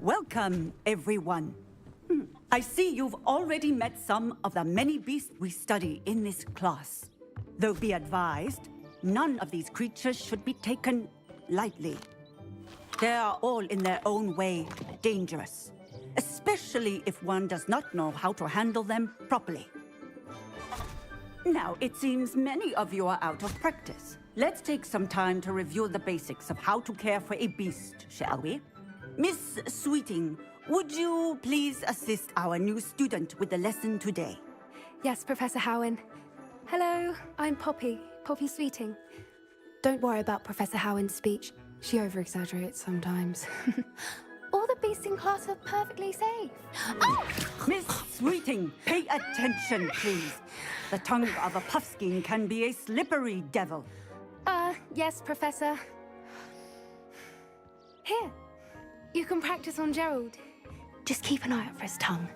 Welcome, everyone. I see you've already met some of the many beasts we study in this class. Though be advised, none of these creatures should be taken lightly. They are all in their own way dangerous, especially if one does not know how to handle them properly. Now, it seems many of you are out of practice. Let's take some time to review the basics of how to care for a beast, shall we? Miss Sweeting, would you please assist our new student with the lesson today? Yes, Professor Howen. Hello, I'm Poppy Sweeting. Don't worry about Professor Howen's speech. She over-exaggerates sometimes. All the beasts in class are perfectly safe. Oh! Miss Sweeting, pay attention, please. The tongue of a puffskein can be a slippery devil. Yes, Professor. Here, you can practice on Gerald. Just keep an eye out for his tongue.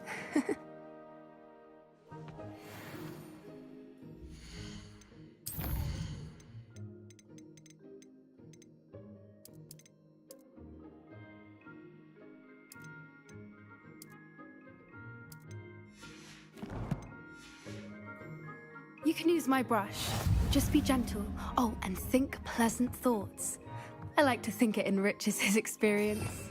You can use my brush. Just be gentle. Oh, and think pleasant thoughts. I like to think it enriches his experience.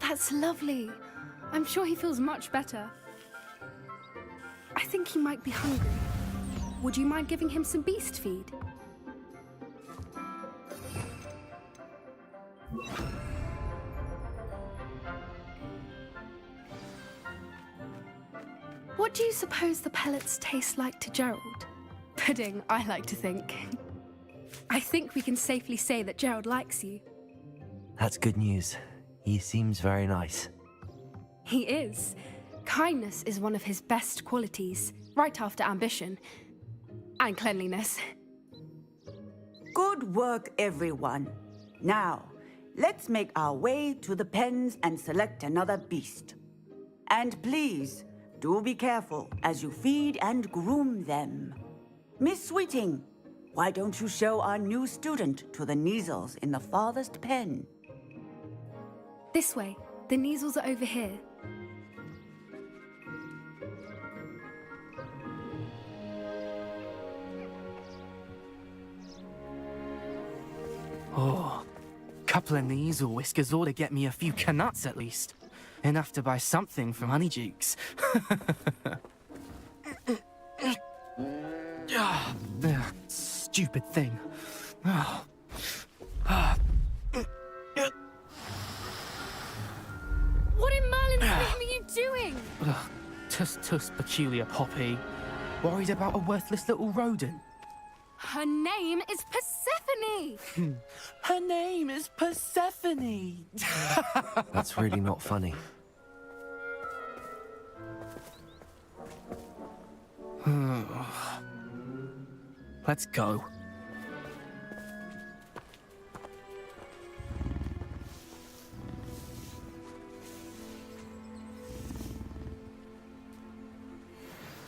That's lovely. I'm sure he feels much better. I think he might be hungry. Would you mind giving him some beast feed? What do you suppose the pellets taste like to Gerald? Pudding, I like to think. I think we can safely say that Gerald likes you. That's good news. He seems very nice. He is. Kindness is one of his best qualities, right after ambition. And cleanliness. Good work, everyone. Now, let's make our way to the pens and select another beast. And please, do be careful as you feed and groom them. Miss Sweeting, why don't you show our new student to the Kneazles in the farthest pen? This way. The Kneazles are over here. Oh, couple of Kneazle whiskers ought to get me a few canuts at least. Enough to buy something from Honeydukes. Stupid thing. What in Merlin's name are you doing? Tuss, peculiar Poppy. Worried about a worthless little rodent? Her name is Persephone! Her name is Persephone! That's really not funny. Let's go.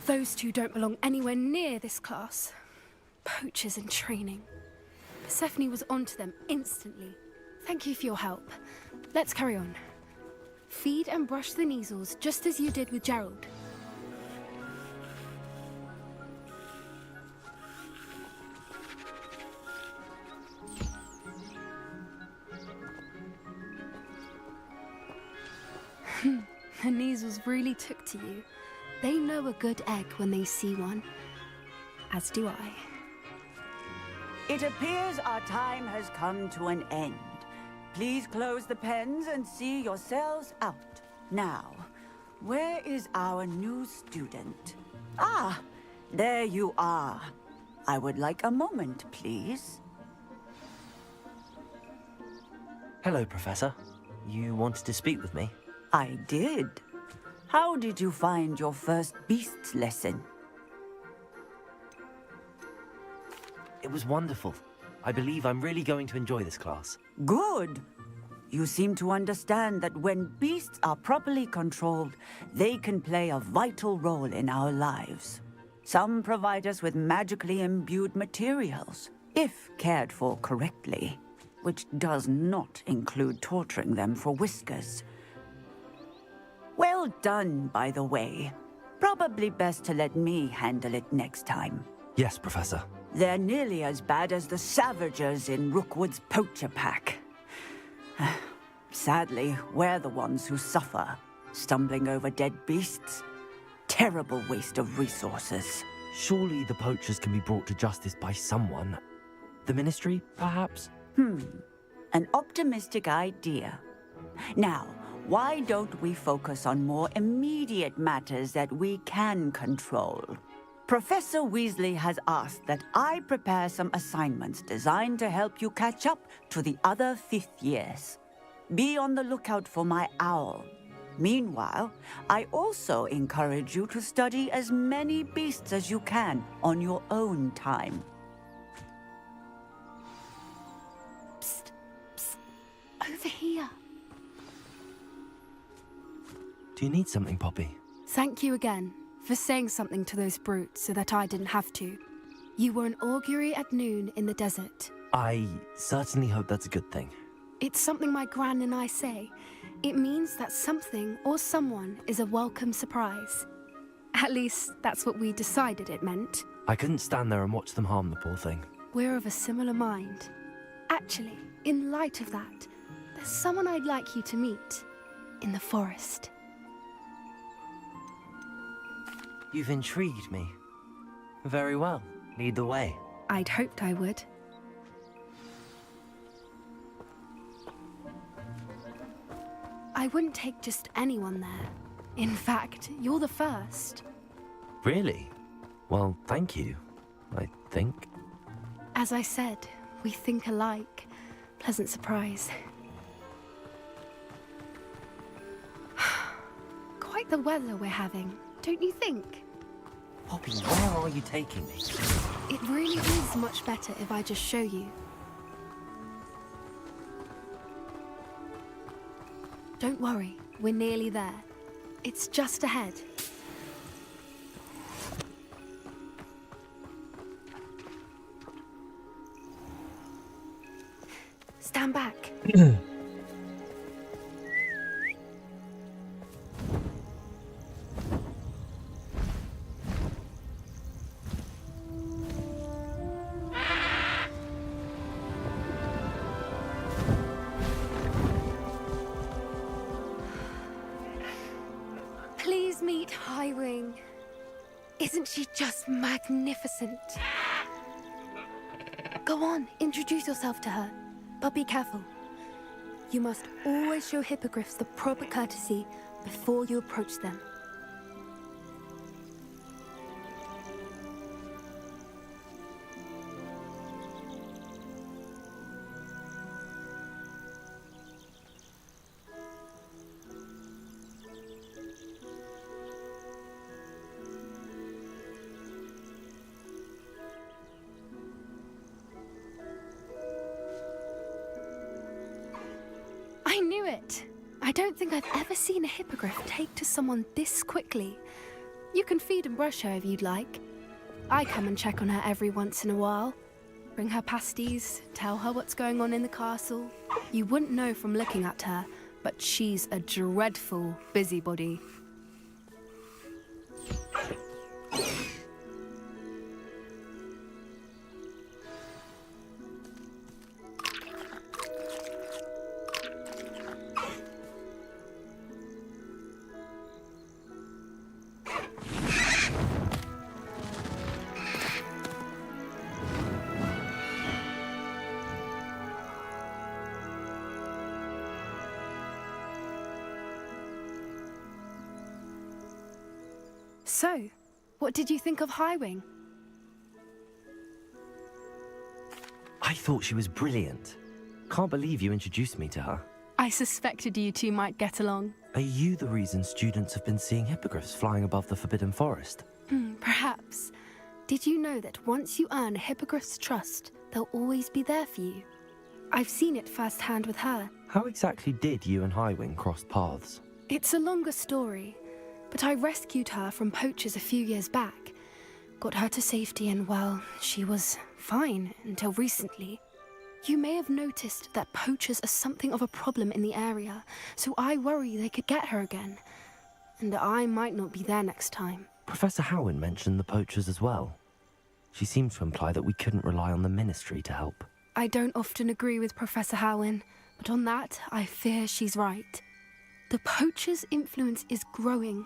Those two don't belong anywhere near this class. Poachers in training. Persephone was onto them instantly. Thank you for your help. Let's carry on. Feed and brush the Neasels just as you did with Gerald. The Neasels really took to you. They know a good egg when they see one. As do I. It appears our time has come to an end. Please close the pens and see yourselves out. Now, where is our new student? Ah, there you are. I would like a moment, please. Hello, Professor. You wanted to speak with me? I did. How did you find your first beasts lesson? It was wonderful. I believe I'm really going to enjoy this class. Good. You seem to understand that when beasts are properly controlled, they can play a vital role in our lives. Some provide us with magically imbued materials, if cared for correctly, which does not include torturing them for whiskers. Well done, by the way. Probably best to let me handle it next time. Yes, Professor. They're nearly as bad as the Savagers in Rookwood's poacher pack. Sadly, we're the ones who suffer, stumbling over dead beasts. Terrible waste of resources. Surely the poachers can be brought to justice by someone. The Ministry, perhaps? An optimistic idea. Now, why don't we focus on more immediate matters that we can control? Professor Weasley has asked that I prepare some assignments designed to help you catch up to the other fifth years. Be on the lookout for my owl. Meanwhile, I also encourage you to study as many beasts as you can on your own time. Psst, psst. Over here. Do you need something, Poppy? Thank you again for saying something to those brutes so that I didn't have to. You were an augury at noon in the desert. I certainly hope that's a good thing. It's something my gran and I say. It means that something or someone is a welcome surprise. At least, that's what we decided it meant. I couldn't stand there and watch them harm the poor thing. We're of a similar mind. Actually, in light of that, there's someone I'd like you to meet. In the forest. You've intrigued me. Very well. Lead the way. I'd hoped I would. I wouldn't take just anyone there. In fact, you're the first. Really? Well, thank you, I think. As I said, we think alike. Pleasant surprise. Quite the weather we're having, don't you think? Poppy, where are you taking me? It really is much better if I just show you. Don't worry, we're nearly there. It's just ahead. Stand back. Please meet Highwing. Isn't she just magnificent? Go on, introduce yourself to her. But be careful. You must always show hippogriffs the proper courtesy before you approach them. don't think I've ever seen a hippogriff take to someone this quickly. You can feed and brush her if you'd like. I come and check on her every once in a while. Bring her pasties, tell her what's going on in the castle. You wouldn't know from looking at her, but she's a dreadful busybody. So, what did you think of Highwing? I thought she was brilliant. Can't believe you introduced me to her. I suspected you two might get along. Are you the reason students have been seeing hippogriffs flying above the Forbidden Forest? Perhaps. Did you know that once you earn a hippogriff's trust, they'll always be there for you? I've seen it firsthand with her. How exactly did you and Highwing cross paths? It's a longer story, but I rescued her from poachers a few years back. Got her to safety and, well, she was fine until recently. You may have noticed that poachers are something of a problem in the area, so I worry they could get her again. And I might not be there next time. Professor Howin mentioned the poachers as well. She seemed to imply that we couldn't rely on the Ministry to help. I don't often agree with Professor Howin, but on that, I fear she's right. The poachers' influence is growing.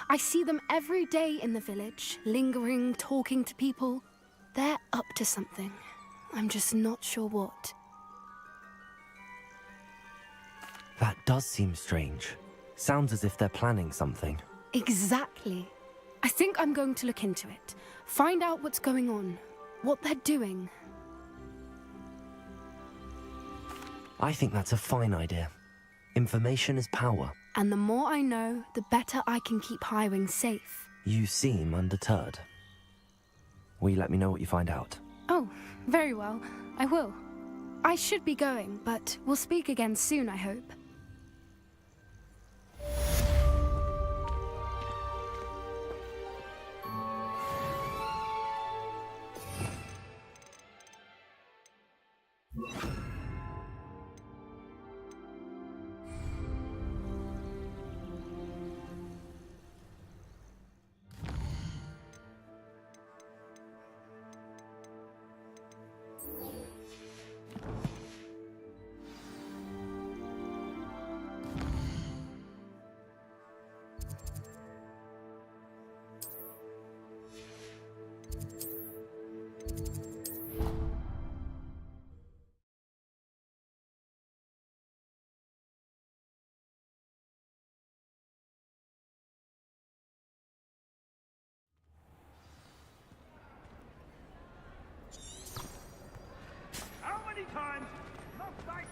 I see them every day in the village, lingering, talking to people. They're up to something. I'm just not sure what. That does seem strange. Sounds as if they're planning something. Exactly. I think I'm going to look into it. Find out what's going on, what they're doing. I think that's a fine idea. Information is power. And the more I know, the better I can keep Highwing safe. You seem undeterred. Will you let me know what you find out? Oh, very well. I will. I should be going, but we'll speak again soon, I hope. How many times must I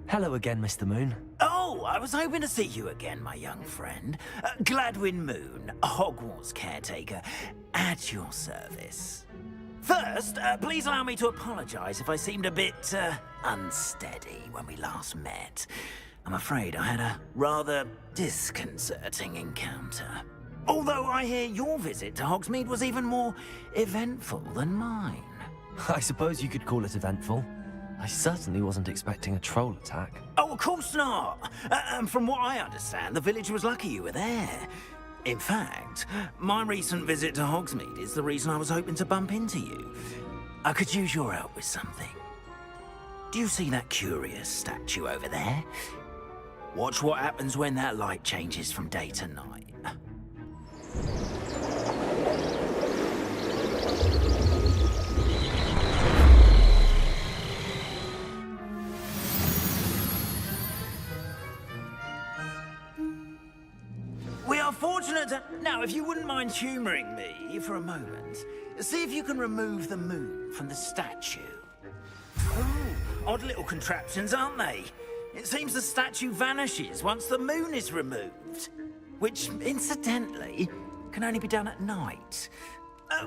Hello again, Mr. Moon. Oh, I was hoping to see you again, my young friend. Gladwin Moon, Hogwarts caretaker, at your service. First, please allow me to apologize if I seemed a bit, unsteady when we last met. I'm afraid I had a rather disconcerting encounter. Although I hear your visit to Hogsmeade was even more eventful than mine. I suppose you could call it eventful. I certainly wasn't expecting a troll attack. Oh, of course not. And from what I understand, the village was lucky you were there. In fact, my recent visit to Hogsmeade is the reason I was hoping to bump into you. I could use your help with something. Do you see that curious statue over there? Watch what happens when that light changes from day to night. We are fortunate to... Now, if you wouldn't mind humouring me for a moment, see if you can remove the moon from the statue. Odd little contraptions, aren't they? It seems the statue vanishes once the moon is removed. Which, incidentally, can only be done at night.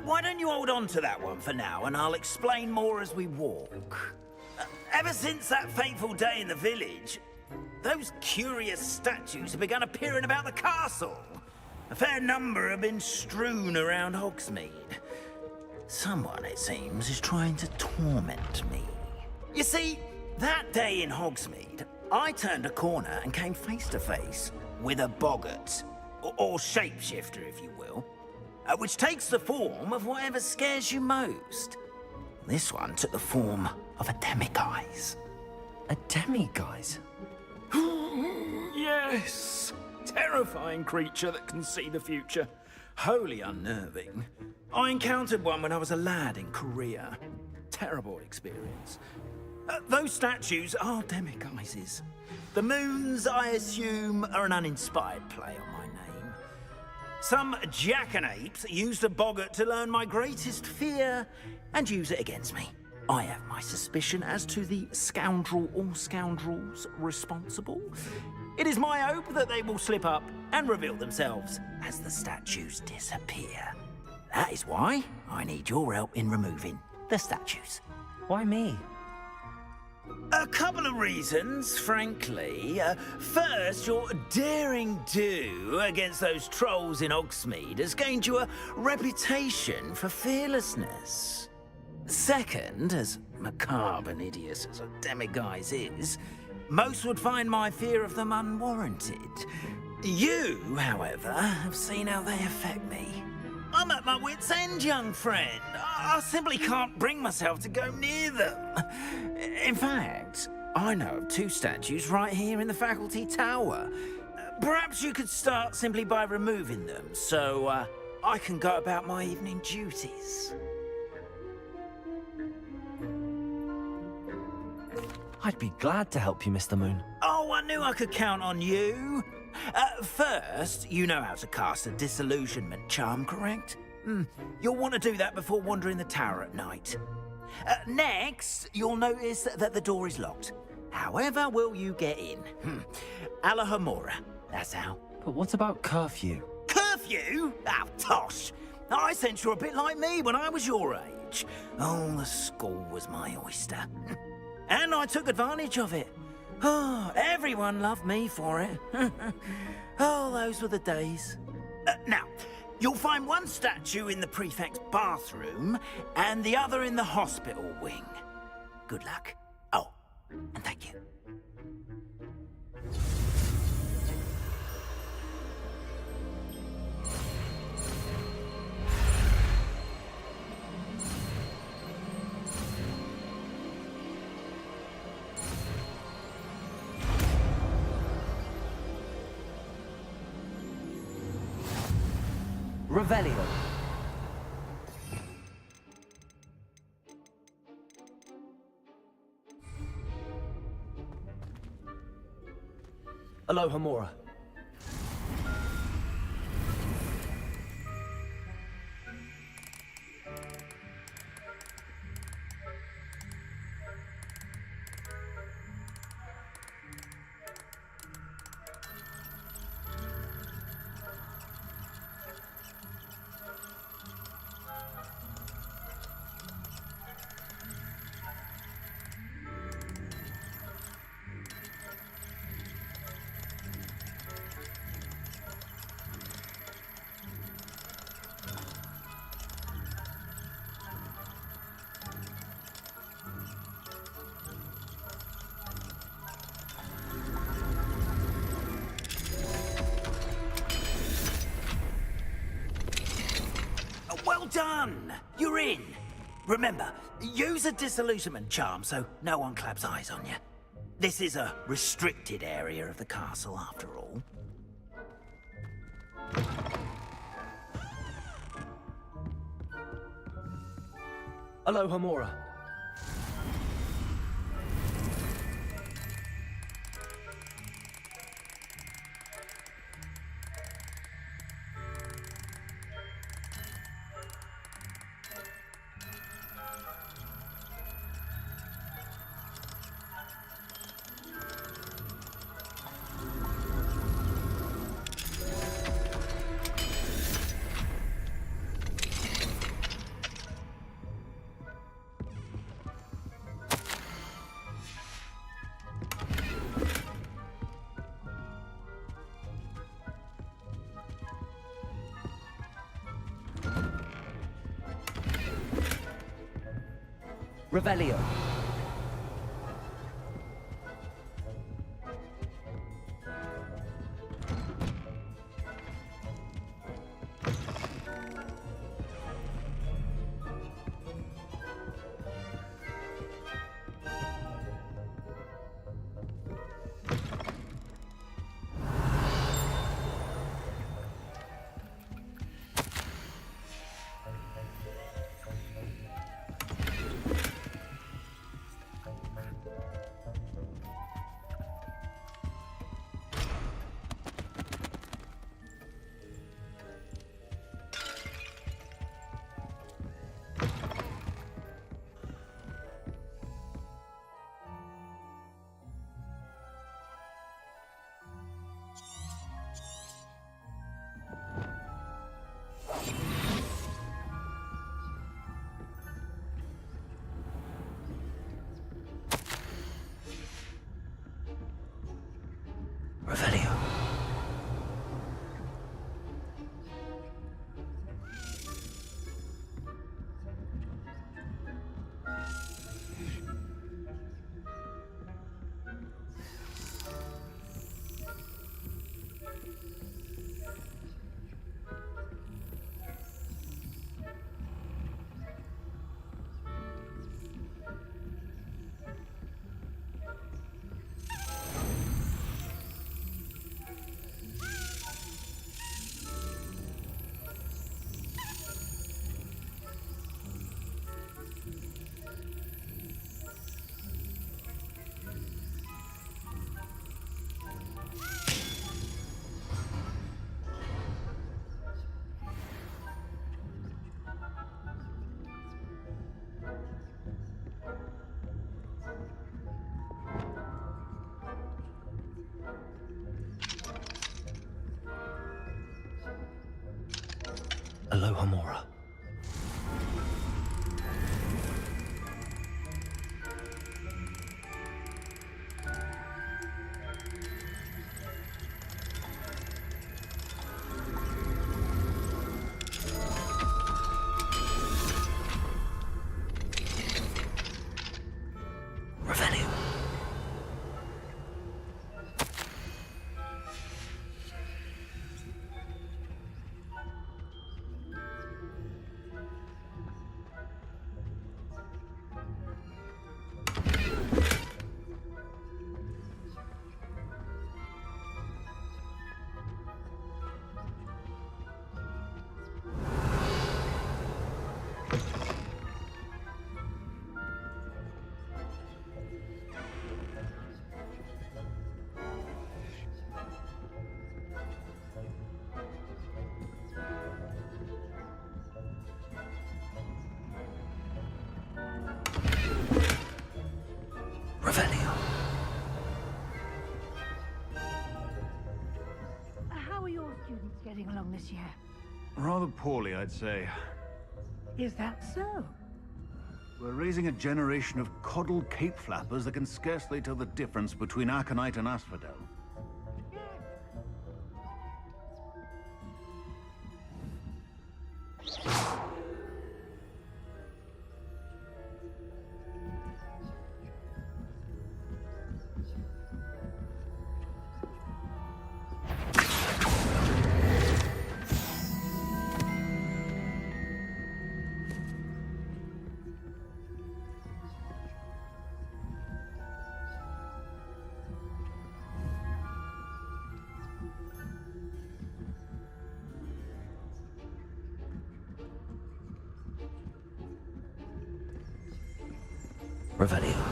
Why don't you hold on to that one for now, and I'll explain more as we walk. Ever since that fateful day in the village, those curious statues have begun appearing about the castle. A fair number have been strewn around Hogsmeade. Someone, it seems, is trying to torment me. You see, that day in Hogsmeade, I turned a corner and came face to face with a boggart, or shapeshifter, if you will, which takes the form of whatever scares you most. This one took the form of a demiguise. A demiguise? Yes! Terrifying creature that can see the future. Wholly unnerving. I encountered one when I was a lad in Korea. Terrible experience. Those statues are demiguises. The moons, I assume, are an uninspired play on my name. Some jackanapes used a boggart to learn my greatest fear and use it against me. I have my suspicion as to the scoundrel or scoundrels responsible. It is my hope that they will slip up and reveal themselves as the statues disappear. That is why I need your help in removing the statues. Why me? A couple of reasons, frankly. First, your daring do against those trolls in Hogsmeade has gained you a reputation for fearlessness. Second, as macabre and hideous as a demiguise is, most would find my fear of them unwarranted. You, however, have seen how they affect me. I'm at my wit's end, young friend. I simply can't bring myself to go near them. In fact, I know of two statues right here in the faculty tower. Perhaps you could start simply by removing them, so I can go about my evening duties. I'd be glad to help you, Mr. Moon. Oh, I knew I could count on you. First, you know how to cast a disillusionment charm, correct? You'll want to do that before wandering the tower at night. Next, you'll notice that the door is locked. However will you get in? Alahomora, that's how. But what about curfew? Curfew? Oh, tosh. I sense you're a bit like me when I was your age. Oh, the school was my oyster. And I took advantage of it. Oh, everyone loved me for it. Oh, those were the days. Now, you'll find one statue in the prefect's bathroom and the other in the hospital wing. Good luck. Oh, and thank you. Revelio. Alohomora. Well done! You're in. Remember, use a disillusionment charm so no one claps eyes on you. This is a restricted area of the castle, after all. Alohomora. Revelio. Revelio. Aloha Mora. Revelio. Revelio. How are your students getting along this year? Rather poorly, I'd say. Is that so? We're raising a generation of coddled cape flappers that can scarcely tell the difference between Aconite and Asphodel. Revelio.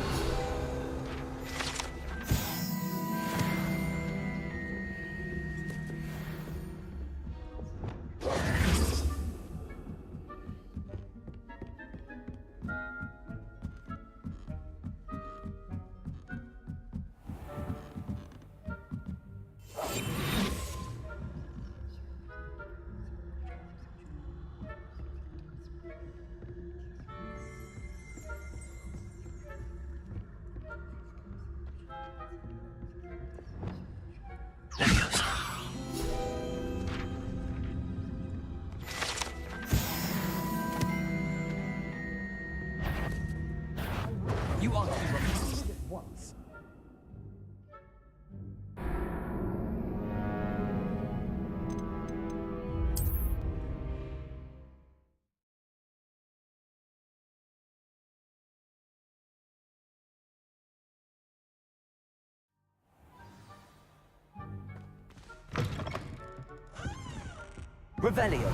Revelio.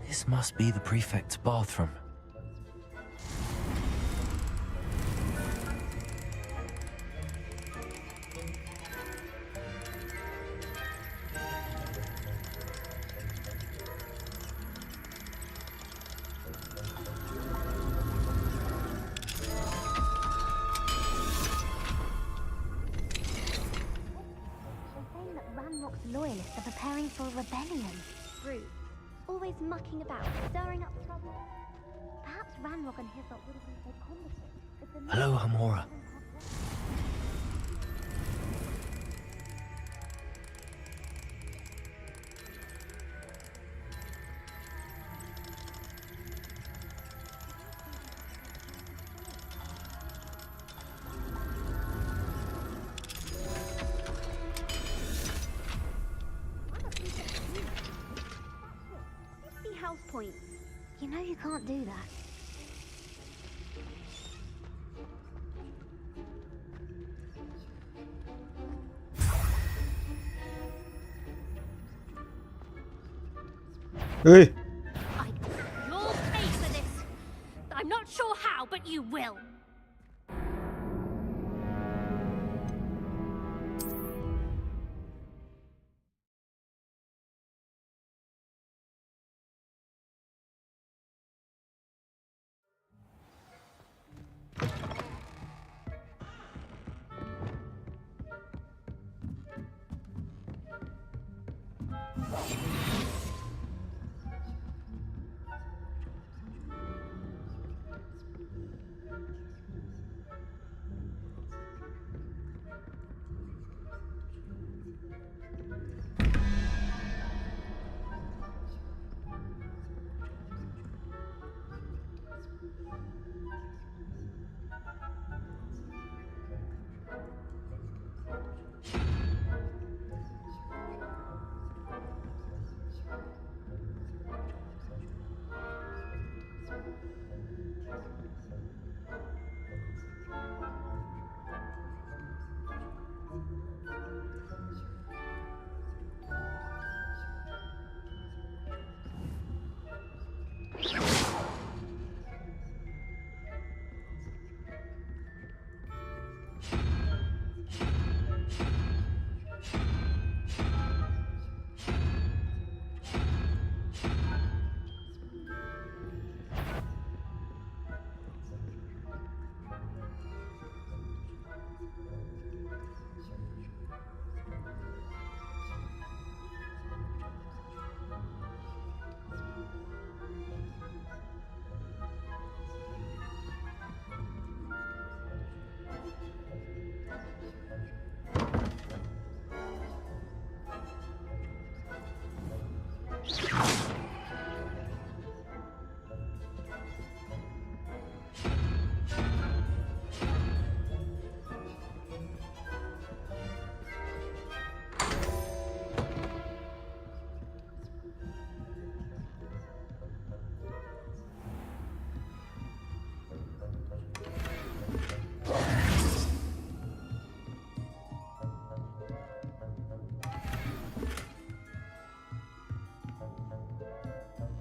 This must be the prefect's bathroom. Saying that Ranrock's loyalists are preparing for a rebellion. Rude. Always mucking about, stirring up trouble. Perhaps Ranrock and his lot would have been so competent if the Hello, Hamora. House points. You know you can't do that. Hey. You'll pay for this. I'm not sure how, but you will.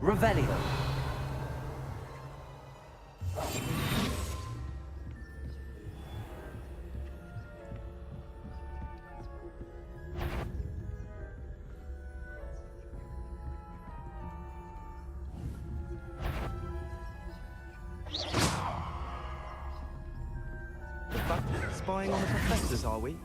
Revelio. spying on the professors, are we?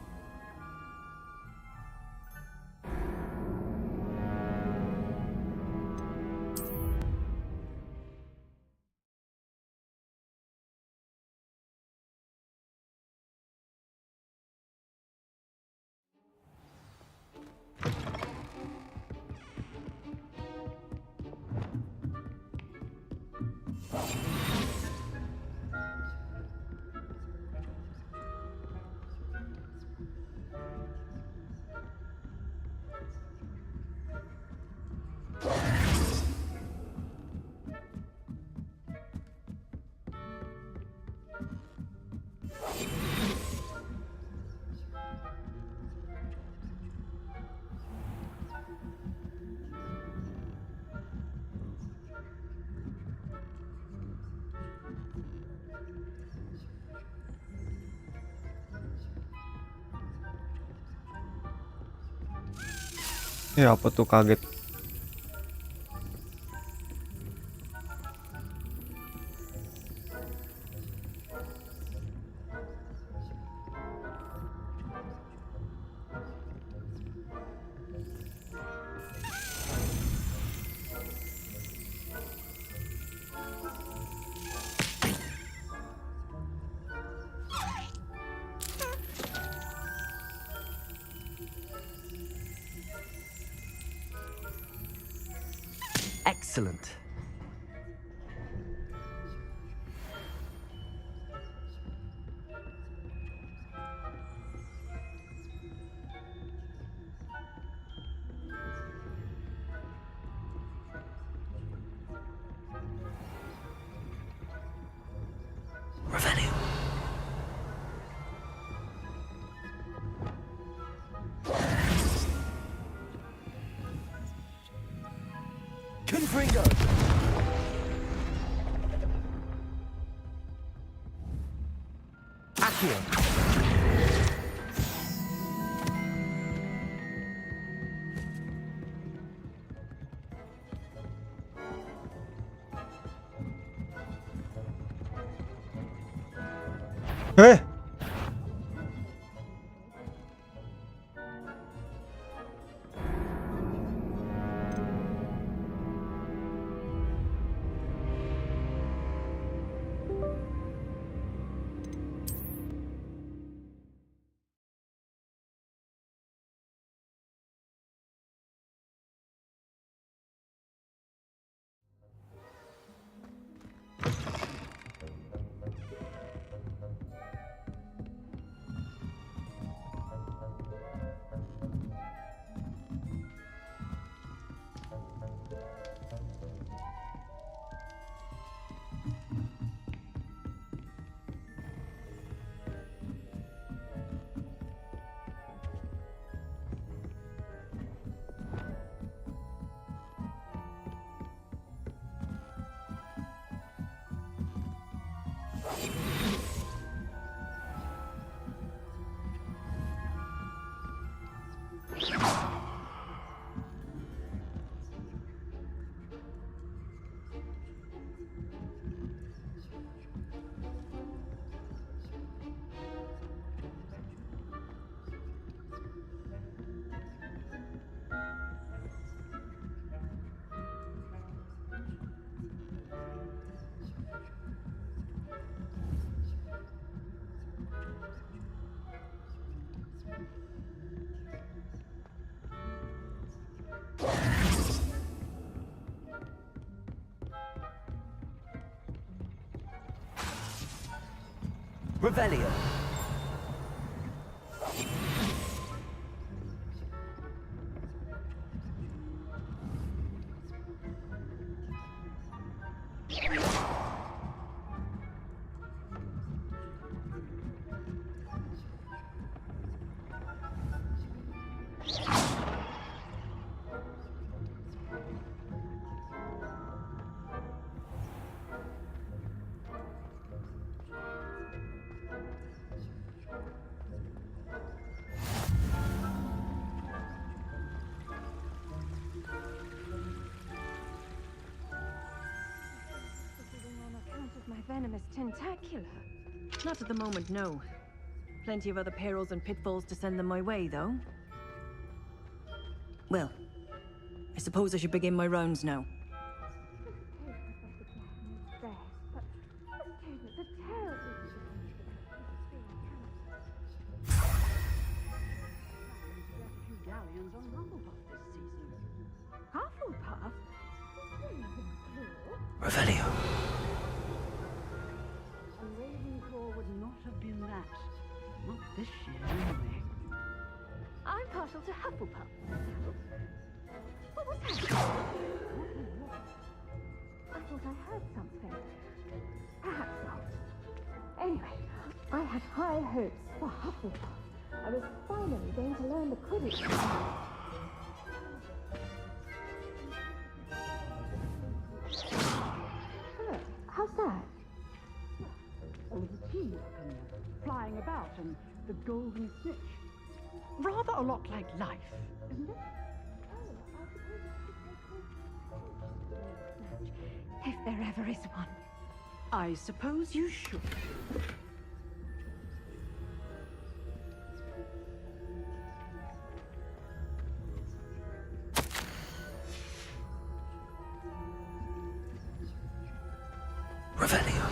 Apa tuh kaget? Excellent. Revelio. Confringo! Accio! Eh, Revelio! On account of my venomous tentacular? Not at the moment, no. Plenty of other perils and pitfalls to send them my way, though. Well, I suppose I should begin my rounds now. Galleons on Hufflepuff this season. Hufflepuff? Revelio. A Ravenclaw would not have been that. Not this year, anyway. I'm partial to Hufflepuff. What was that? I thought I heard something. Perhaps not. Anyway, I had high hopes for Hufflepuff. I was finally going to learn the Quidditch. Oh, how's that? A little teamwork and flying about and the golden snitch. Rather a lot like life, isn't it? If there ever is one. I suppose you should. Revelio.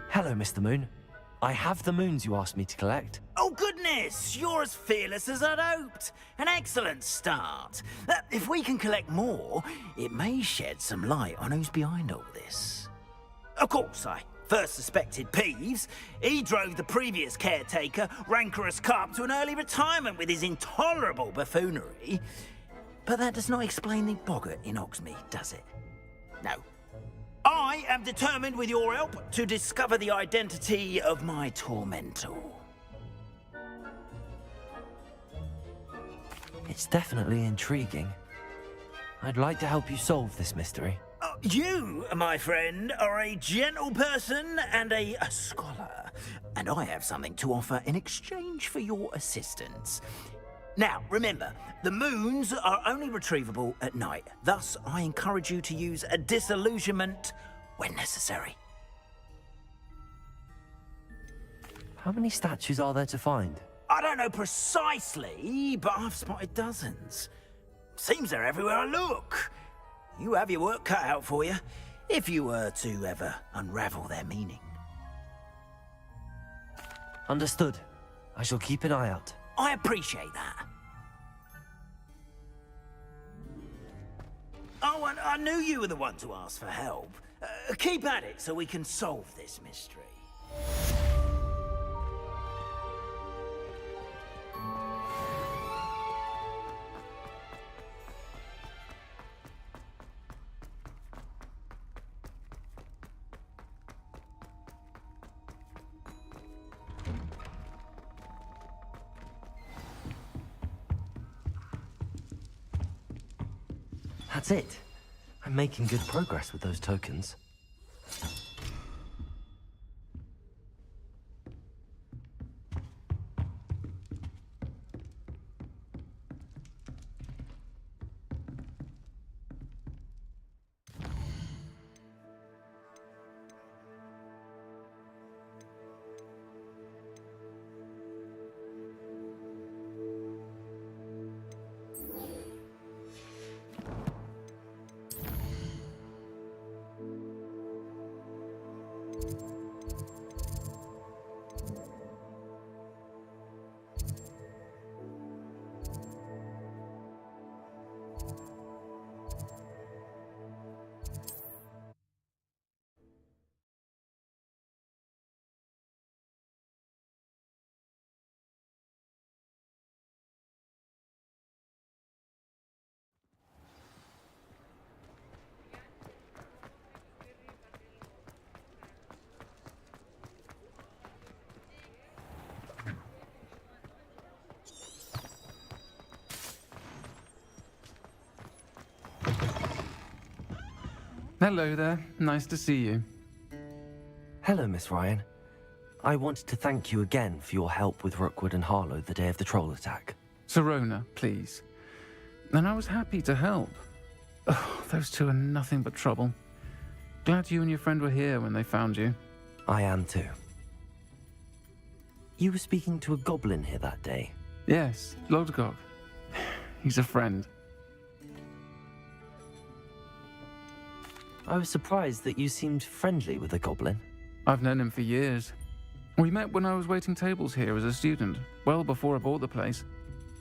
Hello, Mr. Moon. I have the moons you asked me to collect. Oh, goodness! You're as fearless as I'd hoped. An excellent start. If we can collect more, it may shed some light on who's behind all this. Of course, I first suspected Peeves. He drove the previous caretaker, Rancorous Carp, to an early retirement with his intolerable buffoonery. But that does not explain the boggart in Hogsmeade, does it? No. I am determined, with your help, to discover the identity of my tormentor. It's definitely intriguing. I'd like to help you solve this mystery. You, my friend, are a gentle person and a scholar, and I have something to offer in exchange for your assistance. Now, remember, the moons are only retrievable at night. Thus, I encourage you to use a disillusionment when necessary. How many statues are there to find? I don't know precisely, but I've spotted dozens. Seems they're everywhere I look. You have your work cut out for you, if you were to ever unravel their meaning. Understood. I shall keep an eye out. I appreciate that. Oh, and I knew you were the one to ask for help. Keep at it so we can solve this mystery. That's it. I'm making good progress with those tokens. Hello there. Nice to see you. Hello, Miss Ryan. I wanted to thank you again for your help with Rookwood and Harlow the day of the troll attack. Sirona, please. And I was happy to help. Oh, those two are nothing but trouble. Glad you and your friend were here when they found you. I am too. You were speaking to a goblin here that day? Yes, Lodgok. He's a friend. I was surprised that you seemed friendly with the goblin. I've known him for years. We met when I was waiting tables here as a student, well before I bought the place.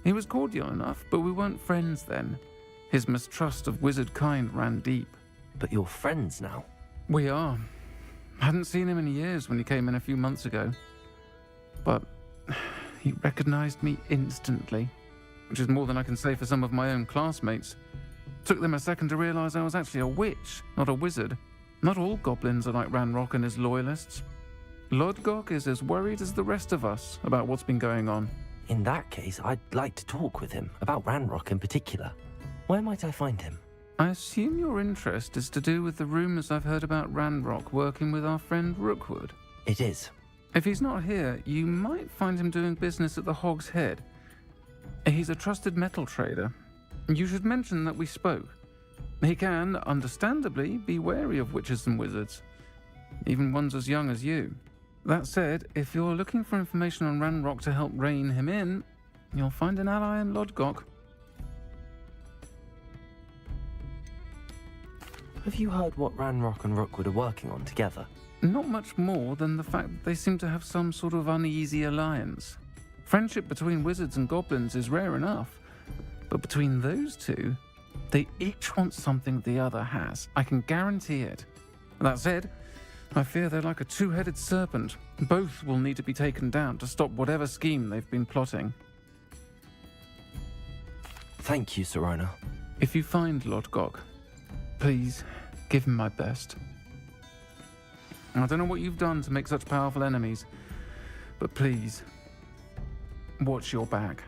He was cordial enough, but we weren't friends then. His mistrust of wizard kind ran deep. But you're friends now? We are. Hadn't seen him in years when he came in a few months ago. But he recognized me instantly, which is more than I can say for some of my own classmates. Took them a second to realize I was actually a witch, not a wizard. Not all goblins are like Ranrock and his loyalists. Lodgok is as worried as the rest of us about what's been going on. In that case, I'd like to talk with him, about Ranrock in particular. Where might I find him? I assume your interest is to do with the rumors I've heard about Ranrock working with our friend Rookwood. It is. If he's not here, you might find him doing business at the Hog's Head. He's a trusted metal trader. You should mention that we spoke. He can, understandably, be wary of witches and wizards, even ones as young as you. That said, if you're looking for information on Ranrock to help rein him in, you'll find an ally in Lodgok. Have you heard what Ranrock and Rookwood are working on together? Not much more than the fact that they seem to have some sort of uneasy alliance. Friendship between wizards and goblins is rare enough, but between those two, they each want something the other has. I can guarantee it. That said, I fear they're like a two-headed serpent. Both will need to be taken down to stop whatever scheme they've been plotting. Thank you, Sirona. If you find Lodgok, please give him my best. I don't know what you've done to make such powerful enemies, but please, watch your back.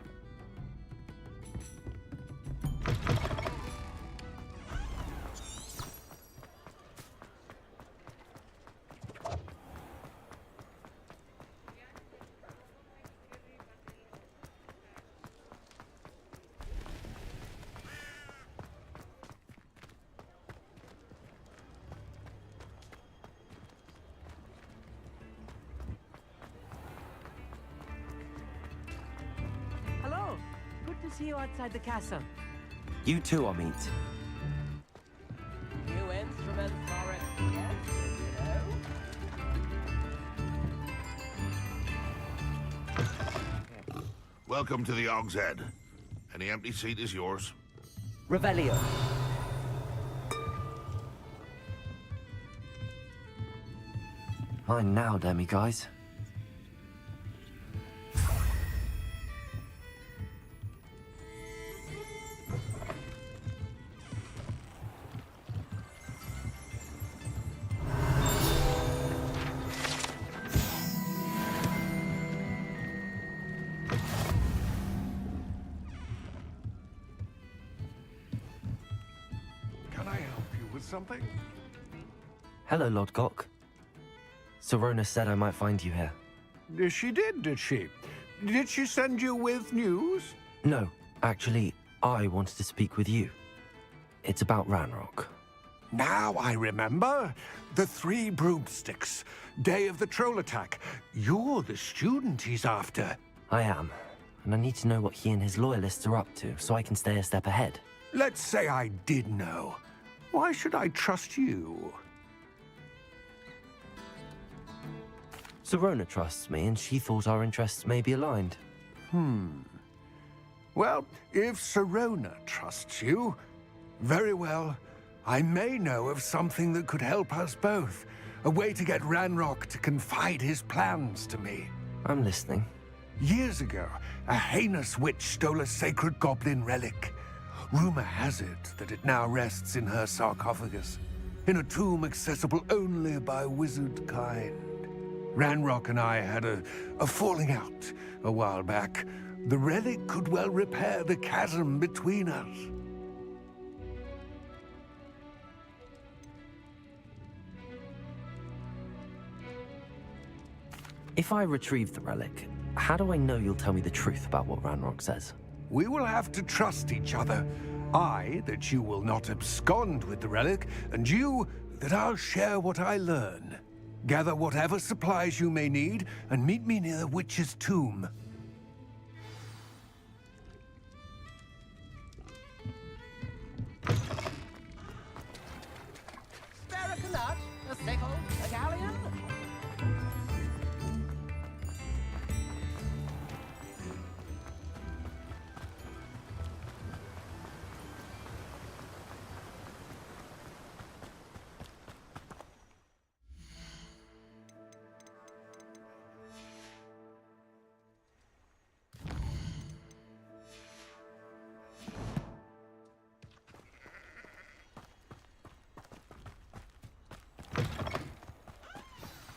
Hello. Good to see you outside the castle. You too, Amit. New instrument for it, yes, you know. Welcome to the Hog's Head. Any empty seat is yours. Revelio. Mine now, demi-guys. I help you with something? Hello, Lodgok. Sorona said I might find you here. She did she? Did she send you with news? No, actually, I wanted to speak with you. It's about Ranrock. Now I remember. The 3 broomsticks. Day of the troll attack. You're the student he's after. I am, and I need to know what he and his loyalists are up to so I can stay a step ahead. Let's say I did know. Why should I trust you? Sorona trusts me, and she thought our interests may be aligned. Well, if Sorona trusts you, very well. I may know of something that could help us both. A way to get Ranrock to confide his plans to me. I'm listening. Years ago, a heinous witch stole a sacred goblin relic. Rumor has it that it now rests in her sarcophagus, in a tomb accessible only by wizard kind. Ranrock and I had a falling out a while back. The relic could well repair the chasm between us. If I retrieve the relic, how do I know you'll tell me the truth about what Ranrock says? We will have to trust each other. I, that you will not abscond with the relic, and you, that I'll share what I learn. Gather whatever supplies you may need, and meet me near the witch's tomb. Spare a nut, a sickle, a galleon.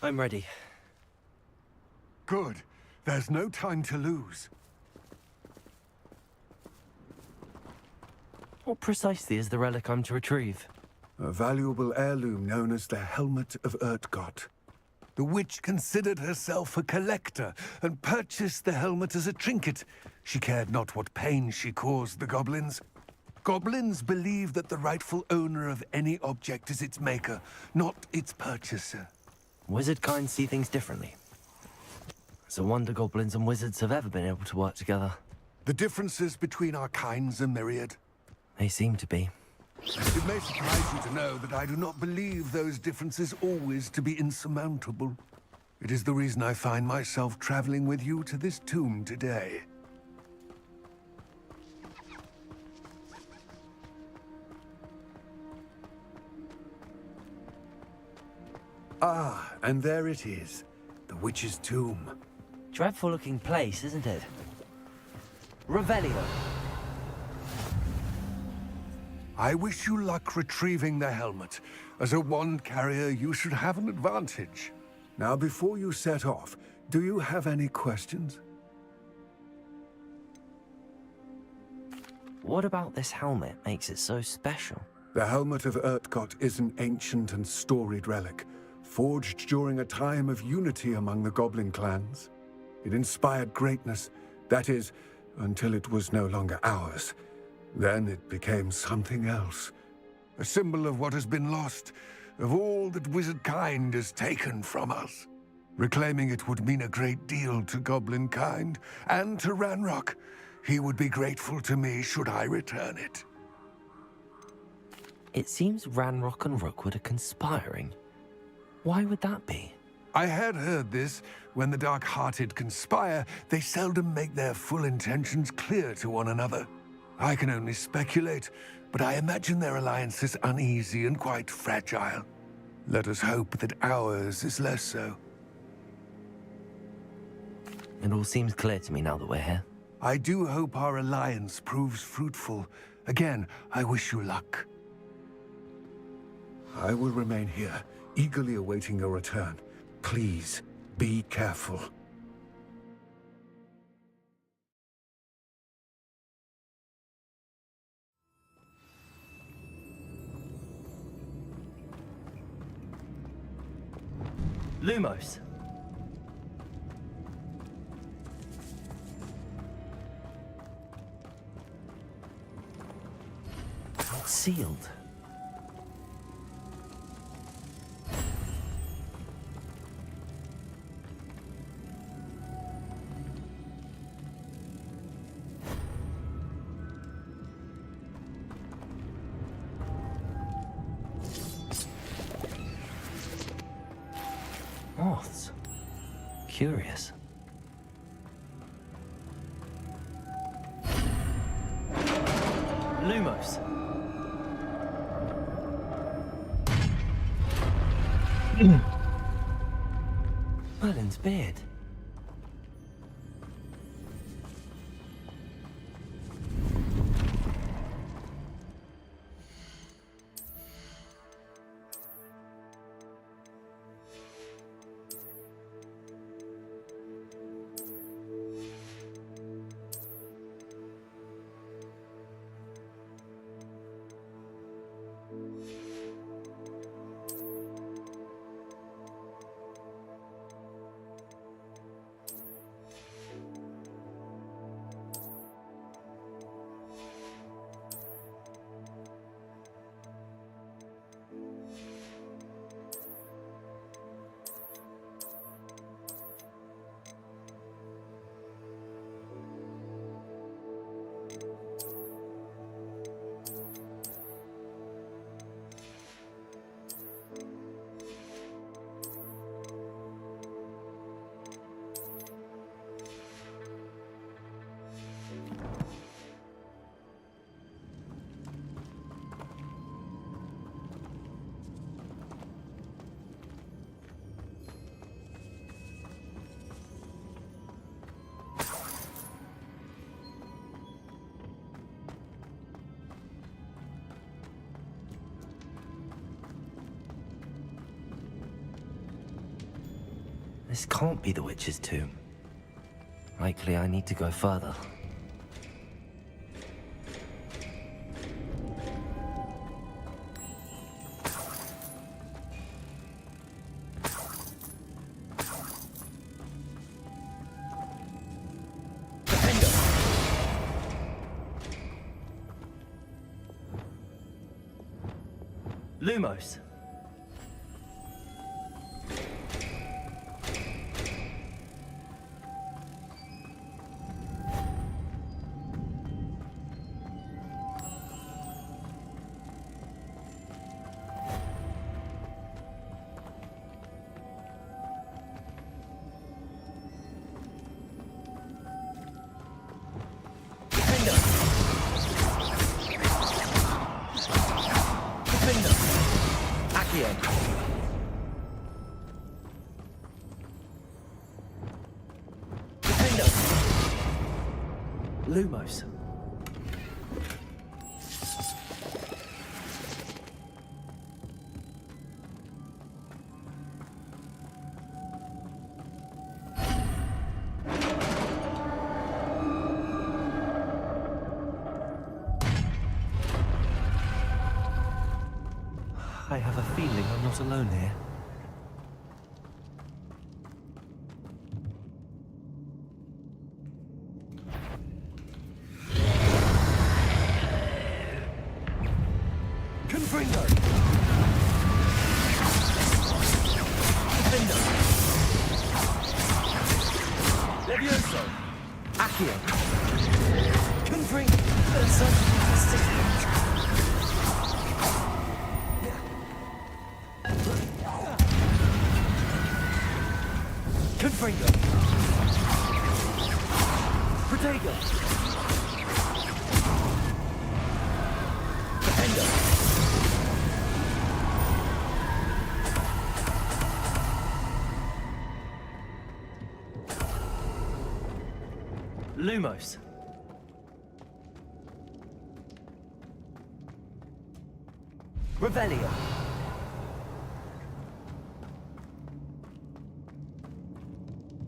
I'm ready. Good. There's no time to lose. What precisely is the relic I'm to retrieve? A valuable heirloom known as the Helmet of Urtkot. The witch considered herself a collector and purchased the helmet as a trinket. She cared not what pain she caused the goblins. Goblins believe that the rightful owner of any object is its maker, not its purchaser. Wizard kind see things differently. It's a wonder goblins and wizards have ever been able to work together. The differences between our kinds are myriad. They seem to be. It may surprise you to know that I do not believe those differences always to be insurmountable. It is the reason I find myself traveling with you to this tomb today. Ah, and there it is. The witch's tomb. Dreadful looking place, isn't it? Revelio. I wish you luck retrieving the helmet. As a wand carrier, you should have an advantage. Now, before you set off, do you have any questions? What about this helmet makes it so special? The Helmet of Urtkot is an ancient and storied relic, forged during a time of unity among the goblin clans. It inspired greatness, that is, until it was no longer ours. Then it became something else. A symbol of what has been lost, of all that wizard kind has taken from us. Reclaiming it would mean a great deal to goblin kind, and to Ranrock. He would be grateful to me should I return it. It seems Ranrock and Rookwood are conspiring. Why would that be? I had heard this. When the dark-hearted conspire, they seldom make their full intentions clear to one another. I can only speculate, but I imagine their alliance is uneasy and quite fragile. Let us hope that ours is less so. It all seems clear to me now that we're here. I do hope our alliance proves fruitful. Again, I wish you luck. I will remain here, eagerly awaiting your return. Please, be careful. Lumos. It's sealed. Moths. Curious. Lumos. Merlin's beard. This can't be the witch's tomb. Likely I need to go further. Lumos. Lumos. I have a feeling I'm not alone here. Lumos. Revelio.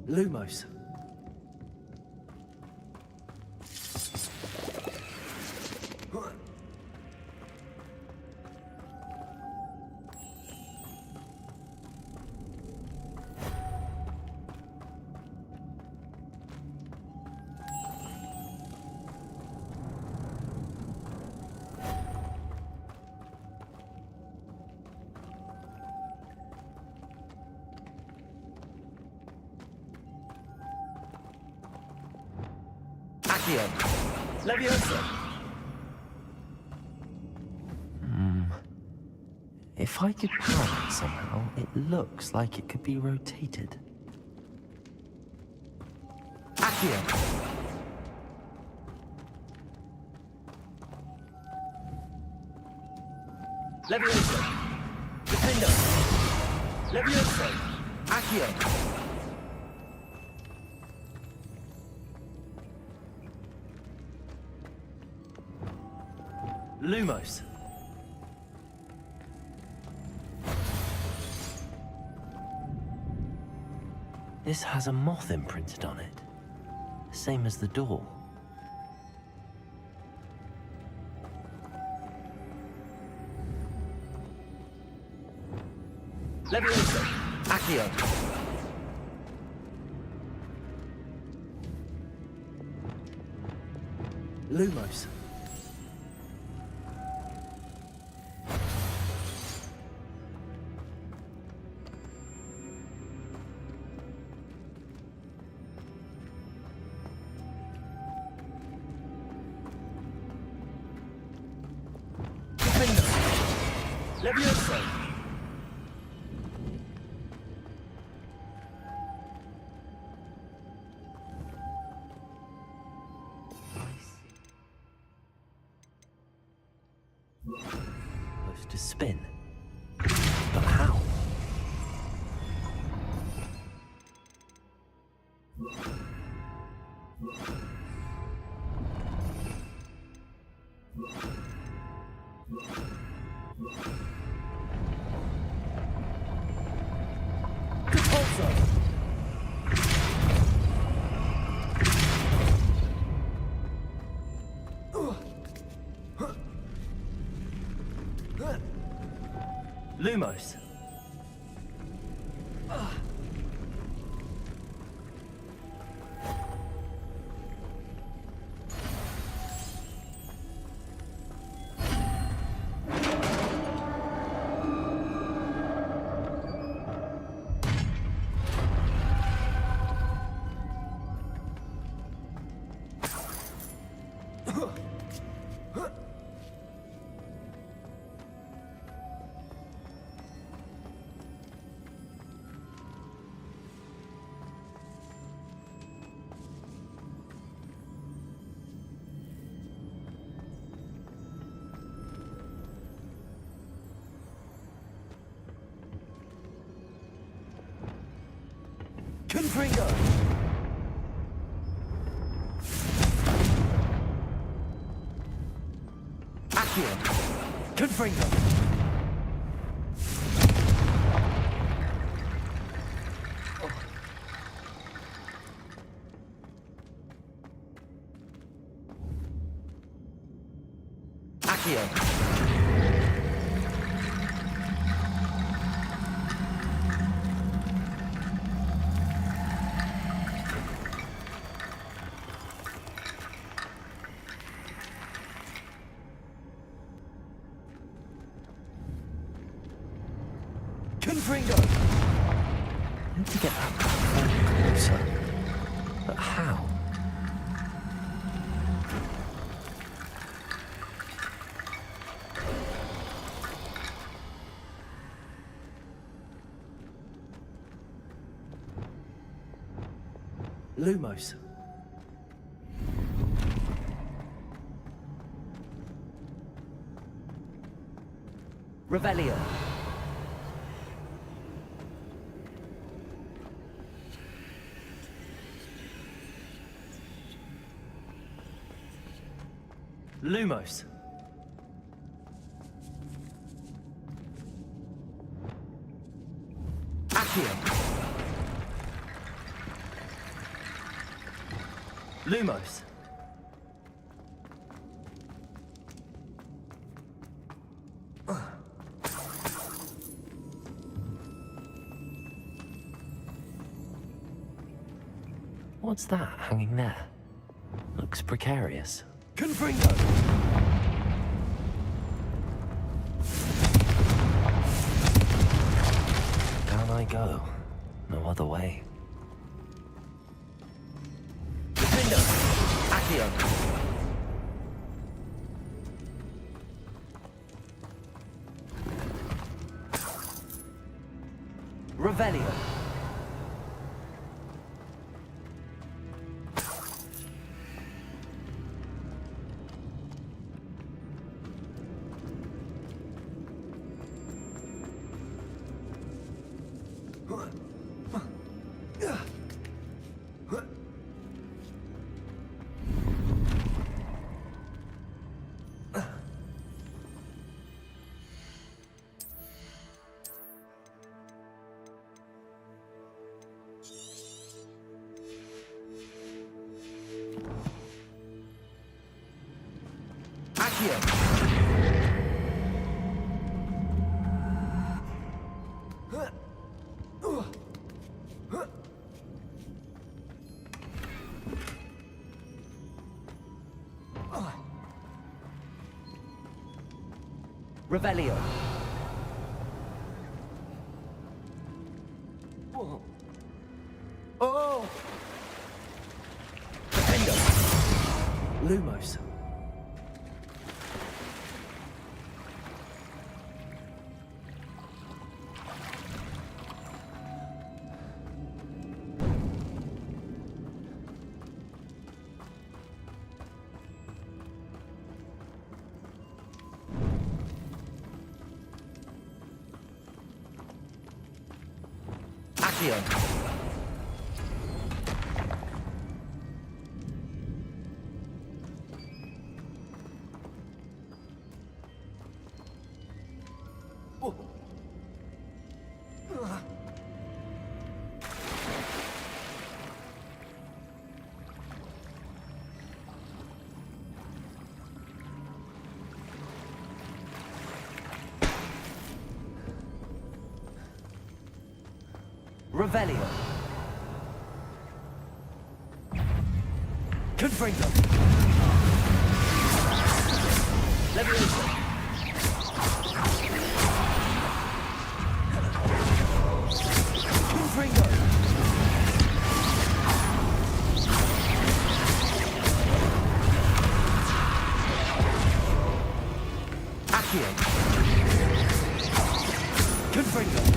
Lumos. Accio. Leviosa. If I could power it somehow, it looks like it could be rotated. Accio. Leviosa. Defendo. Leviosa. Accio. Lumos. This has a moth imprinted on it. Same as the door. Leviosa. Accio. Lumos. Leviosa. Supposed to spin. But how? Lumos. Confringo. Accio. Confringo. Accio. Confringo! I need to get that platform closer. But how? Lumos. Revelio. Lumos. Accio. Lumos. What's that hanging there? Looks precarious. Confringo. Down I go. No other way. Defendo. Accio. Accio. Revelio. Revelio. Oh! Defendo. Lumos. Accio. Revelio. Confringo. Leviosa. Confringo. Accio. Confringo.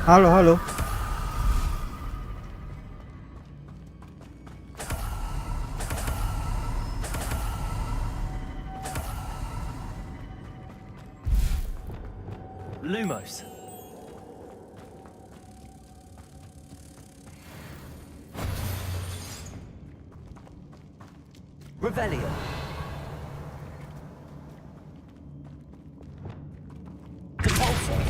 Halo, halo. Lumos. Revelio. Compulsor.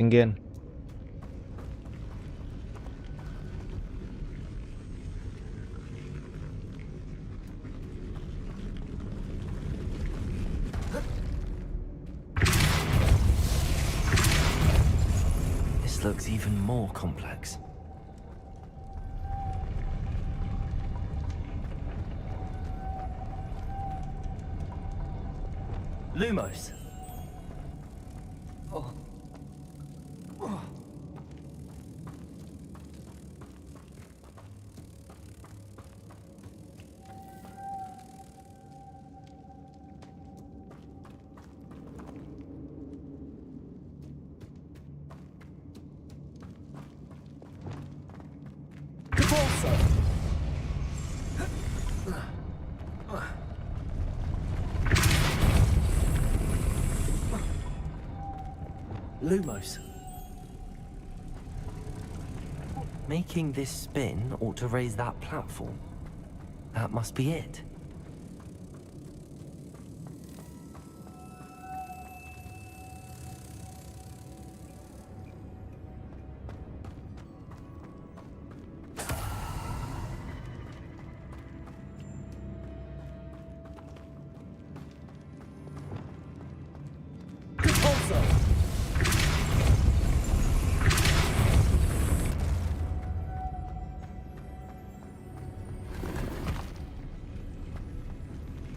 ketinggian. This looks even more complex. Lumos. Lumos. Making this spin ought to raise that platform. That must be it.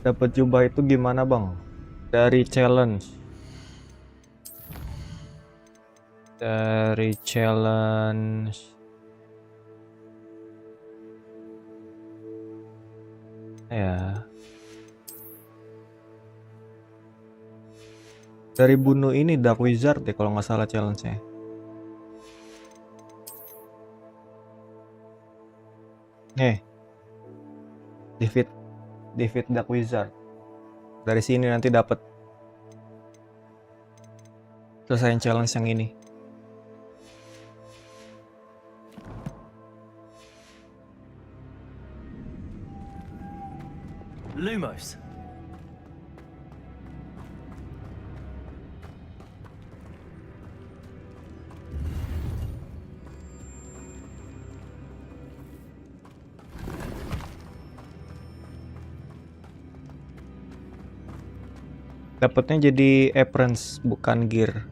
Dapat jubah itu gimana, Bang? Dari challenge. Ya. Dari bunuh ini Dark Wizard ya kalau nggak salah challenge-nya. Defeat Dark Wizard. Dari sini nanti dapat selesaiin challenge yang ini. Lumos. Dapatnya jadi aprons bukan gear.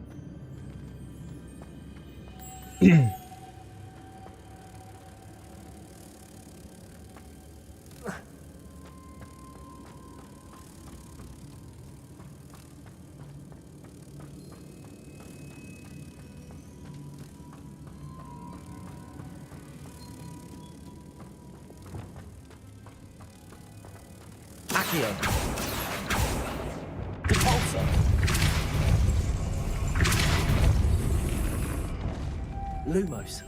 Accio. Repulsor. Lumos.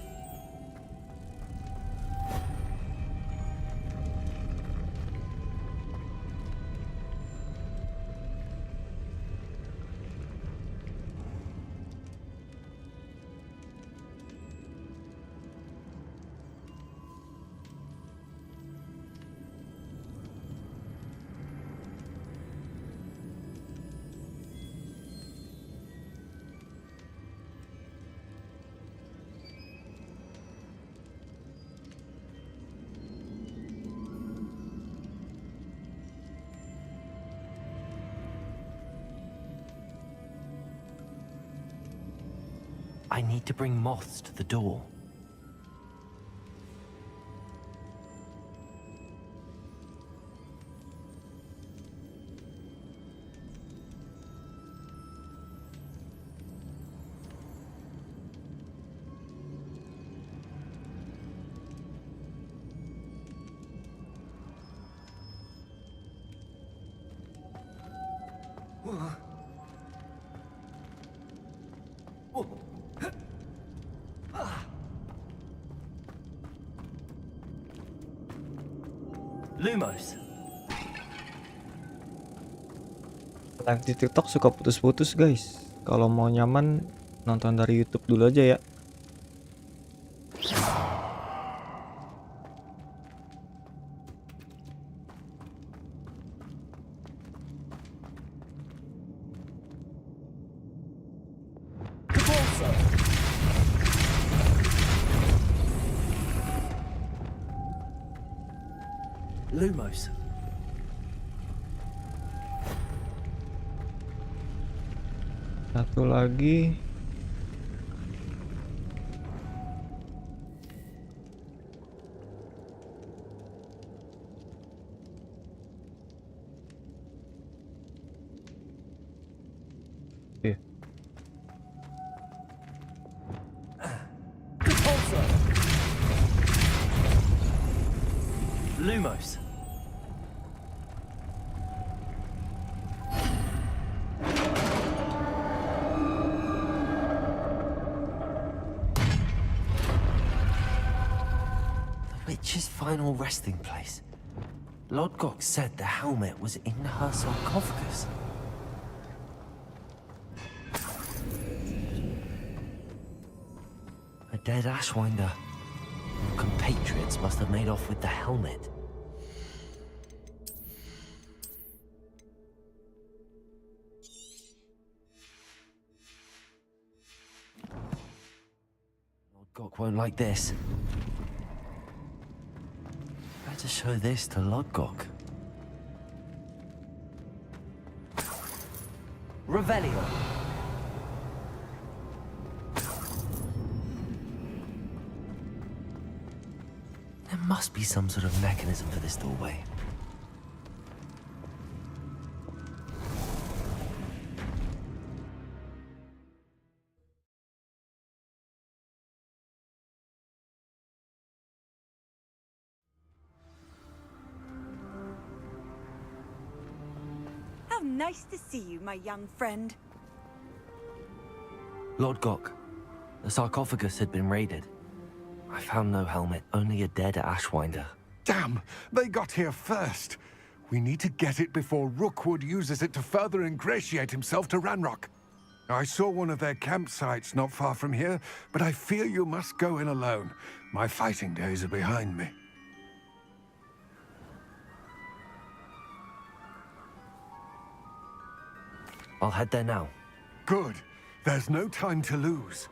I need to bring moths to the door. Lumos. Live di TikTok suka putus-putus, guys. Kalau mau nyaman nonton dari YouTube dulu aja ya. Repulsor. Lumos. Satu lagi. Oke. Lumos. The witch's final resting place. Lodgok said the helmet was in her sarcophagus. A dead Ashwinder. Compatriots must have made off with the helmet. Lodgok won't like this. Better show this to Lodgok. Revelio. There must be some sort of mechanism for this doorway. How nice to see you, my young friend. Lodgok, the sarcophagus had been raided. I found no helmet, only a dead Ashwinder. Damn! They got here first. We need to get it before Rookwood uses it to further ingratiate himself to Ranrock. I saw one of their campsites not far from here, but I fear you must go in alone. My fighting days are behind me. I'll head there now. Good. There's no time to lose.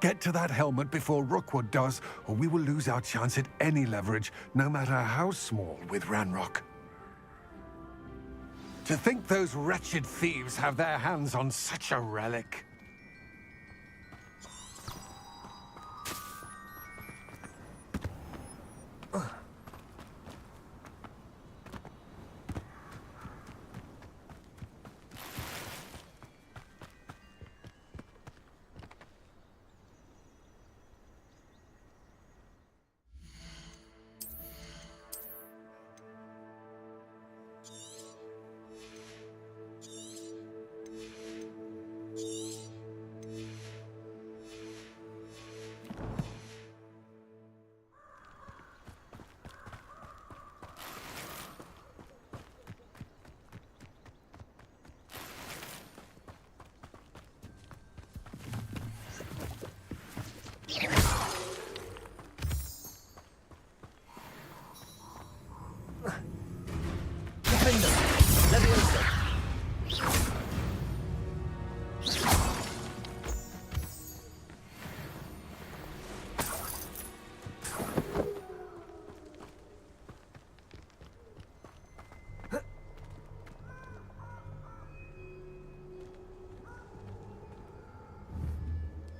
Get to that helmet before Rookwood does, or we will lose our chance at any leverage, no matter how small, with Ranrock. To think those wretched thieves have their hands on such a relic.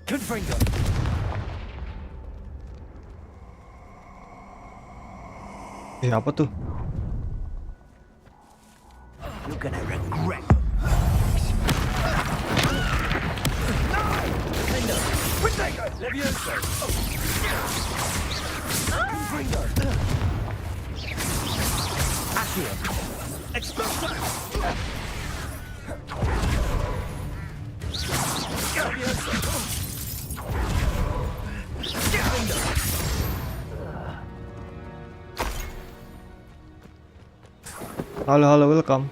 Confringo. Apa tuh? You're gonna regret. Confringo. Protego. Levioso. Confringo. Accio. Expulso. Levioso. Confringo. Halo, halo, welcome.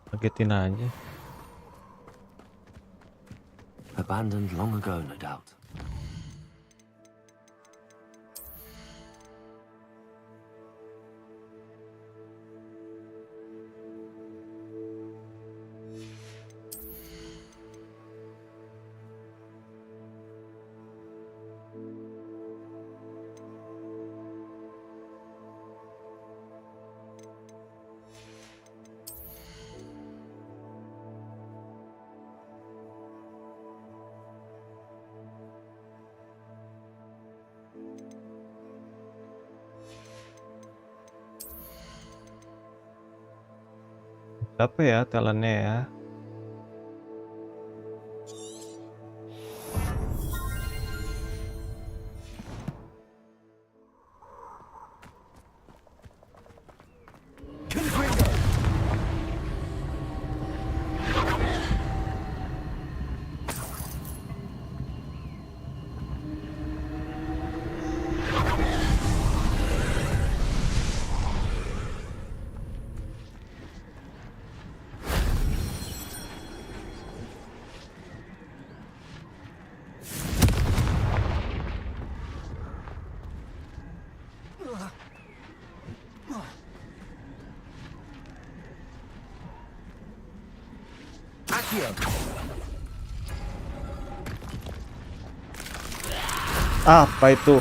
Kagetin aja. Abandoned long ago, no doubt. Apa ya talentnya ya? Apa itu?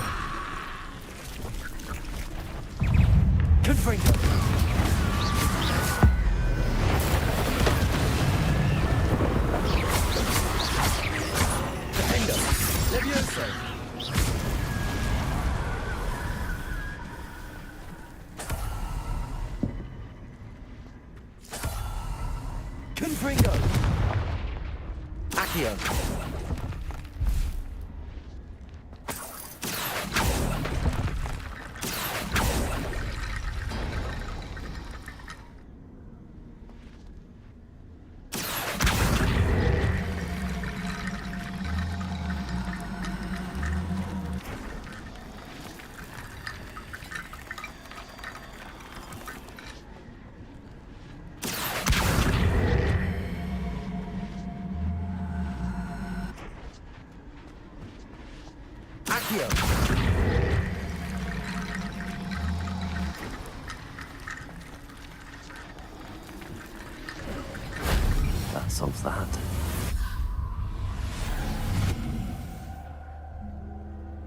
That solves that.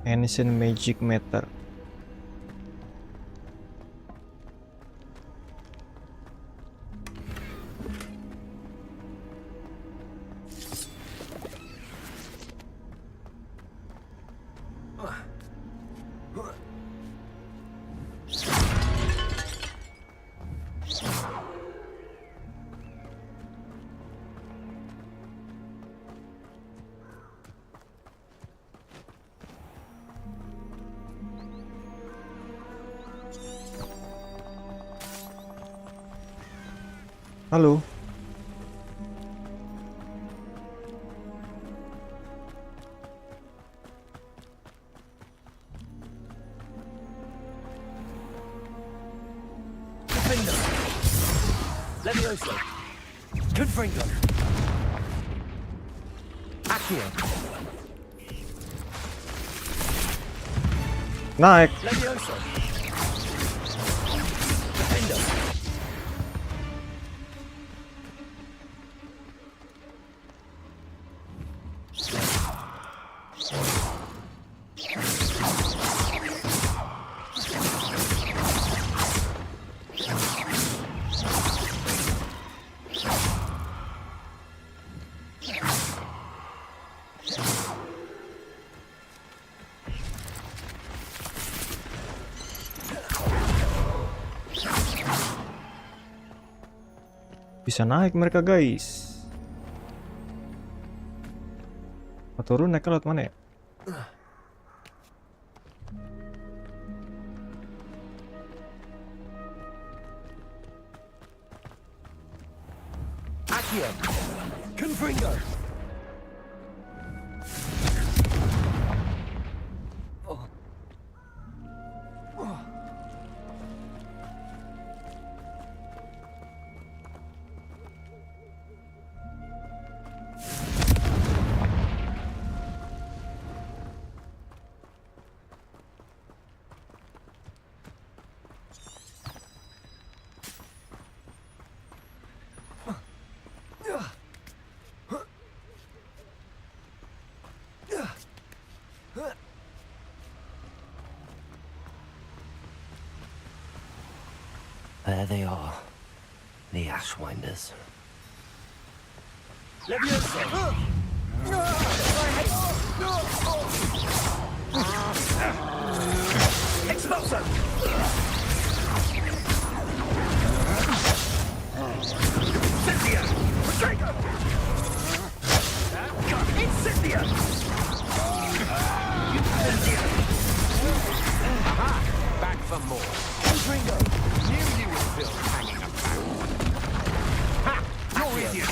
Ancient Magic Meter. Halo. Levioso. Confringo. Accio. Naik. Levioso. Defendo. Bisa naik mereka guys. Turun naik ke laut mana ya? Accio. Confringo. There they are, the Ashwinders. Levioso. Expulso. Aha! Back for more. Ringo! Knew you were still hanging about. Ha! You're idiot!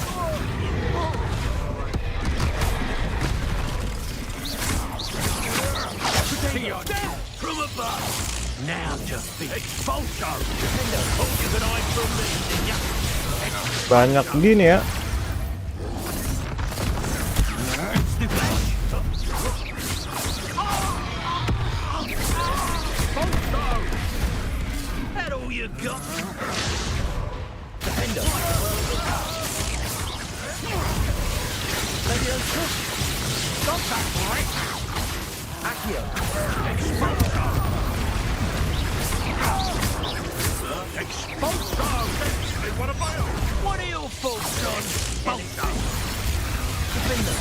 From above. Now just be expulso. Hope you could hide from me, didn't ya? Banyak gini ya. That all you got? Defender! Stop that, boy! Accio! Expulso! Expulso! What about? What are your faults on Expulso? Defender!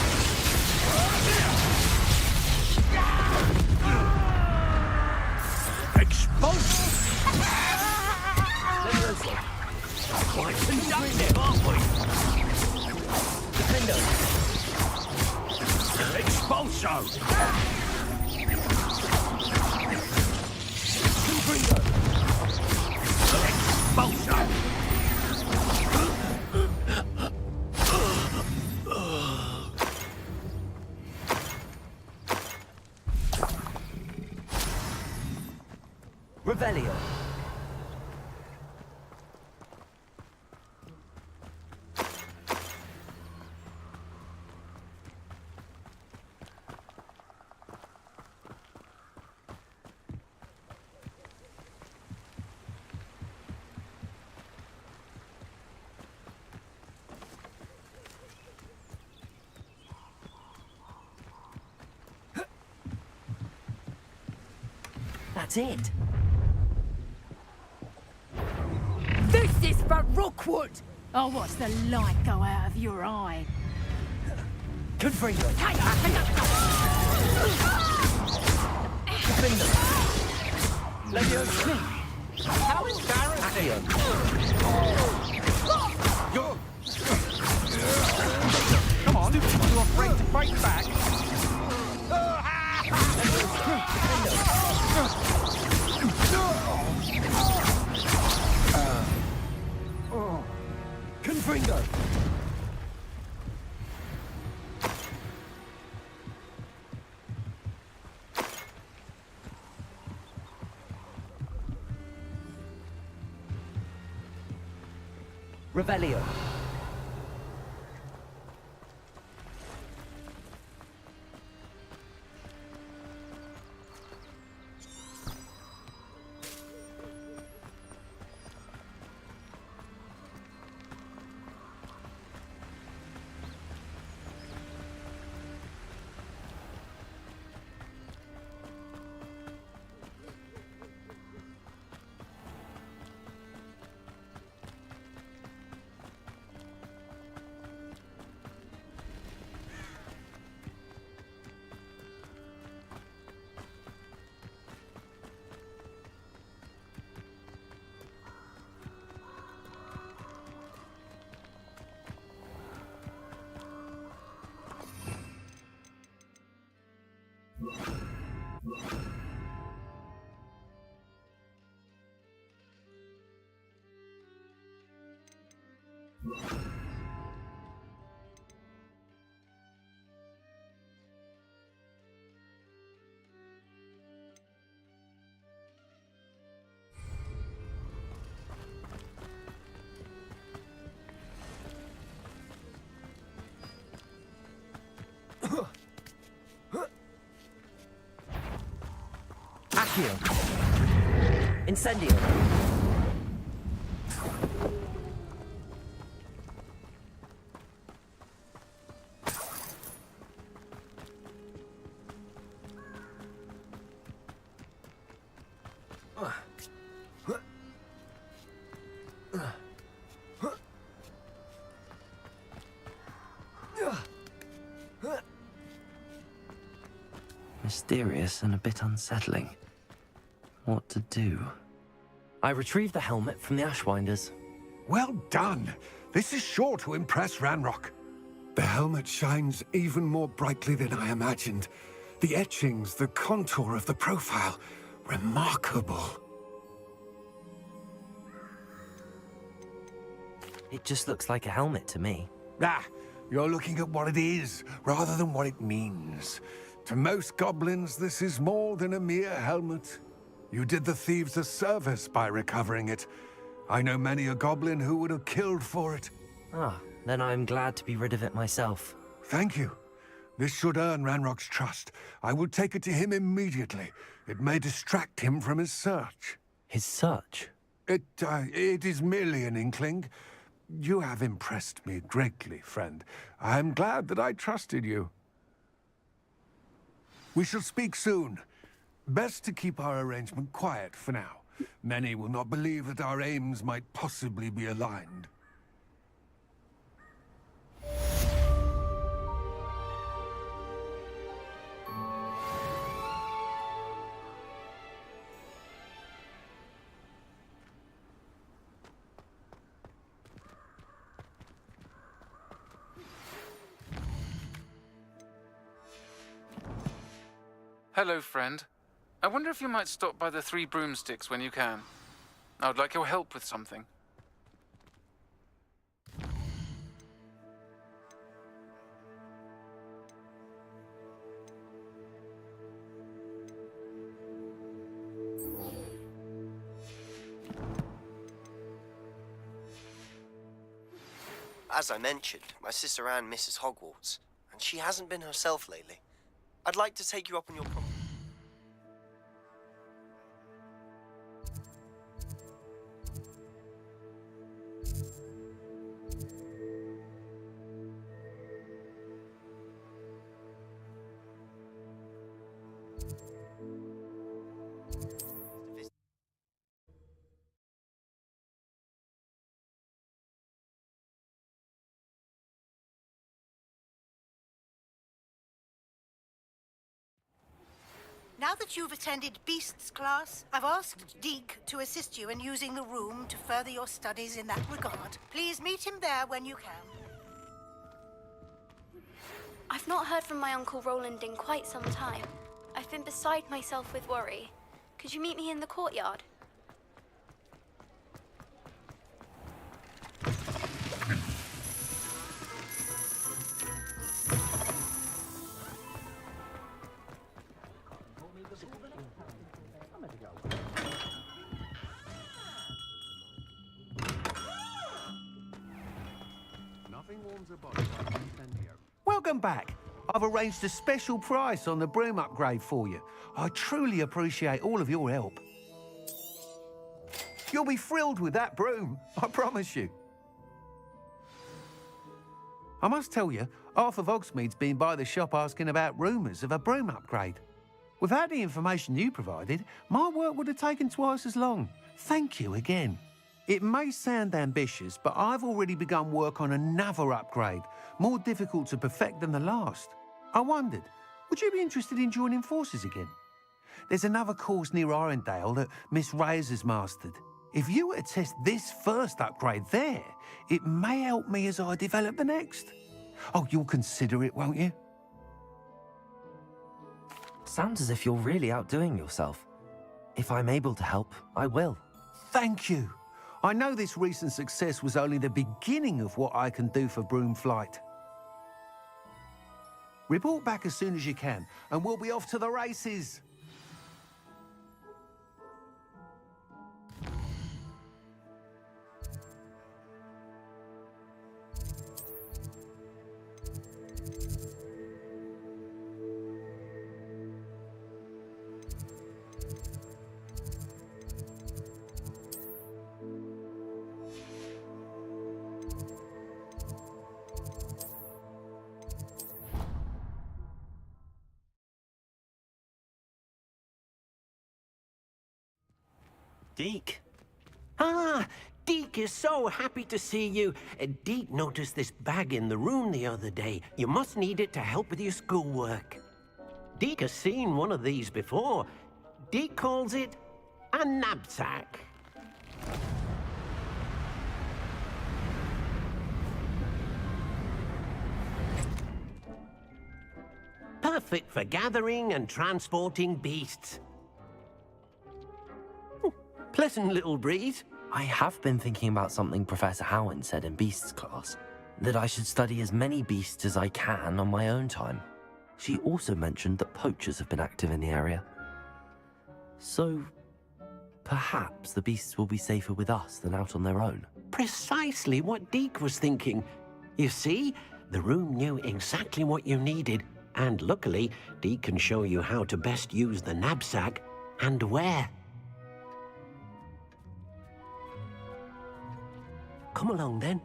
Expulso! Quite conductive, aren't we? Defender! Expulso! Confringo! Expulso! Revelio! That's it. This is for Rookwood! I'll watch the light go out of your eye. Confringo! Defender! Leviosa! How embarrassing! Go! Come on, you're afraid to fight back? Confringo! Revelio. Accio. Incendio. Mysterious and a bit unsettling. What to do? I retrieved the helmet from the Ashwinders. Well done. This is sure to impress Ranrock. The helmet shines even more brightly than I imagined. The etchings, the contour of the profile, remarkable. It just looks like a helmet to me. Ah, you're looking at what it is, rather than what it means. To most goblins, this is more than a mere helmet. You did the thieves a service by recovering it. I know many a goblin who would have killed for it. Ah, then I'm glad to be rid of it myself. Thank you. This should earn Ranrock's trust. I will take it to him immediately. It may distract him from his search. His search? It is merely an inkling. You have impressed me greatly, friend. I am glad that I trusted you. We shall speak soon. Best to keep our arrangement quiet for now. Many will not believe that our aims might possibly be aligned. Hello, friend. I wonder if you might stop by the Three Broomsticks when you can. I would like your help with something. As I mentioned, my sister Anne misses Hogwarts, and she hasn't been herself lately. I'd like to take you up on your promise. Now that you've attended Beasts class, I've asked Deke to assist you in using the room to further your studies in that regard. Please meet him there when you can. I've not heard from my Uncle Roland in quite some time. I've been beside myself with worry. Could you meet me in the courtyard? Welcome back. I've arranged a special price on the broom upgrade for you. I truly appreciate all of your help. You'll be thrilled with that broom, I promise you. I must tell you, half of Hogsmeade's been by the shop asking about rumours of a broom upgrade. Without the information you provided, my work would have taken twice as long. Thank you again. It may sound ambitious, but I've already begun work on another upgrade, more difficult to perfect than the last. I wondered, would you be interested in joining forces again? There's another course near Arendelle that Miss Reyes has mastered. If you were to test this first upgrade there, it may help me as I develop the next. Oh, you'll consider it, won't you? Sounds as if you're really outdoing yourself. If I'm able to help, I will. Thank you. I know this recent success was only the beginning of what I can do for Broomflight. Report back as soon as you can, and we'll be off to the races. Deke. Ah, Deke is so happy to see you. Deke noticed this bag in the room the other day. You must need it to help with your schoolwork. Deke has seen one of these before. Deke calls it a knapsack. perfect for gathering and transporting beasts. Pleasant little breeze. I have been thinking about something Professor Howin said in Beasts class, that I should study as many beasts as I can on my own time. She also mentioned that poachers have been active in the area. So, perhaps the beasts will be safer with us than out on their own. Precisely what Deke was thinking. You see, the room knew exactly what you needed, and luckily, Deke can show you how to best use the knapsack and where. Come along then.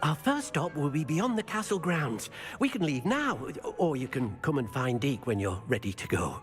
Our first stop will be beyond the castle grounds. We can leave now, or you can come and find Deke when you're ready to go.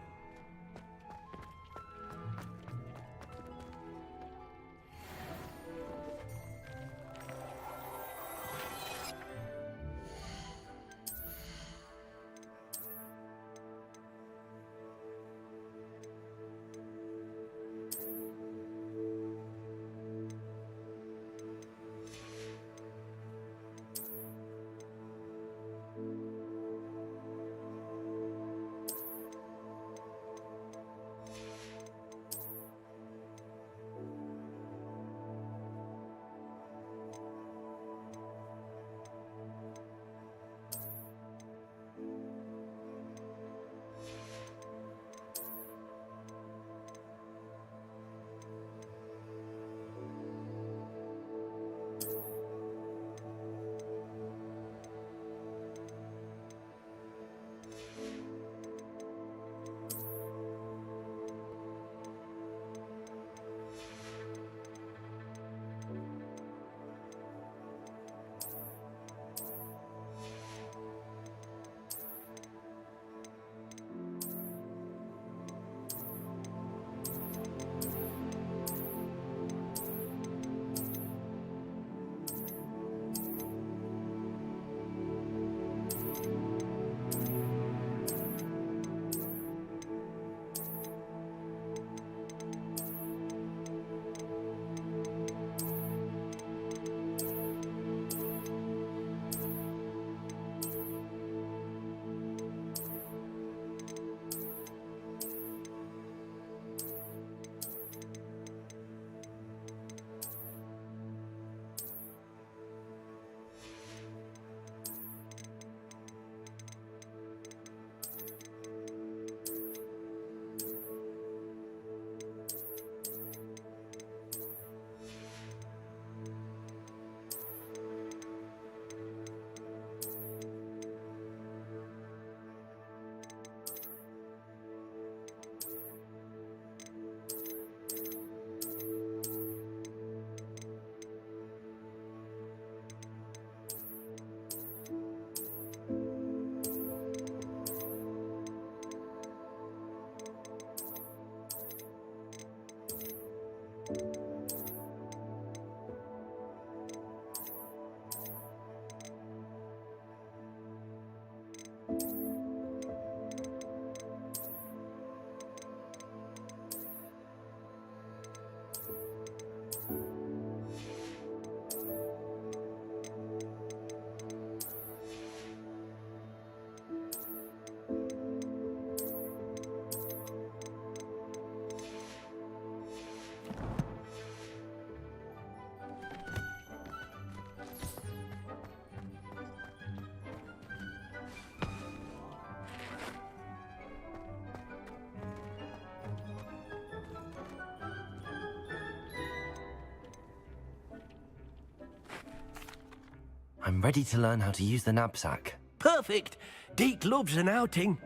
I'm ready to learn how to use the knapsack. Perfect! Deke loves an outing.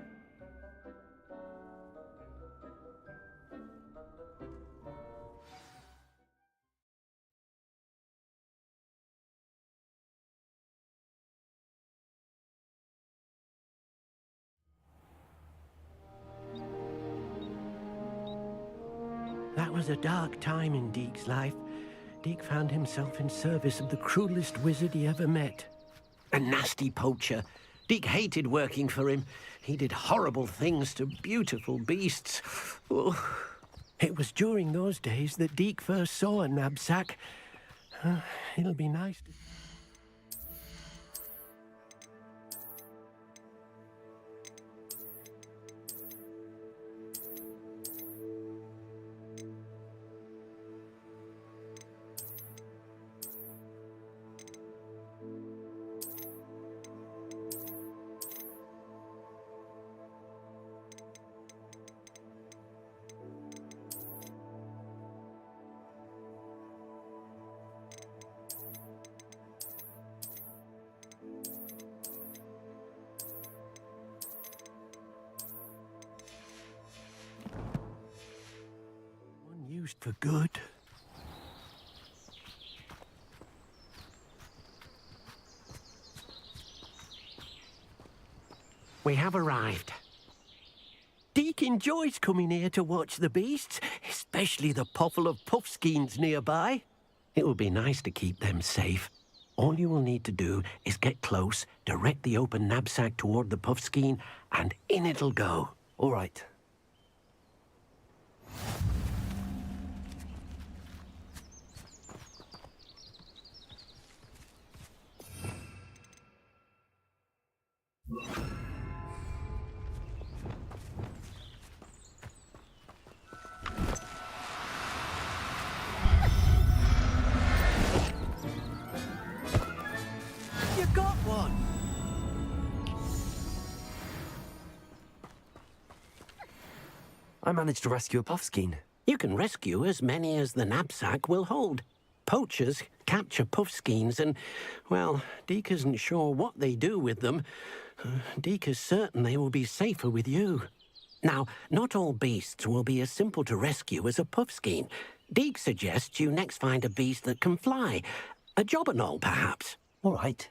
That was a dark time in Deke's life. Deke found himself in service of the cruelest wizard he ever met. A nasty poacher. Deke hated working for him. He did horrible things to beautiful beasts. Oh, it was during those days that Deke first saw a knapsack. It'll be nice to... for good. We have arrived. Deke enjoys coming here to watch the beasts, especially the potful of puffskeins nearby. It will be nice to keep them safe. All you will need to do is get close, direct the open knapsack toward the puffskein, and in it'll go. All right. You got one! I managed to rescue a puffskein. You can rescue as many as the knapsack will hold. Poachers capture puffskeins and, well, Deke isn't sure what they do with them. Deke is certain they will be safer with you. Now, not all beasts will be as simple to rescue as a puffskein. Deke suggests you next find a beast that can fly. A jobberknoll, perhaps. All right.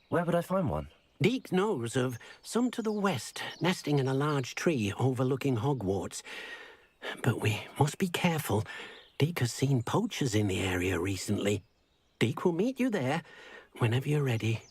Where would I find one? Deke knows of some to the west, nesting in a large tree overlooking Hogwarts. But we must be careful. Deke has seen poachers in the area recently. Deke will meet you there whenever you're ready.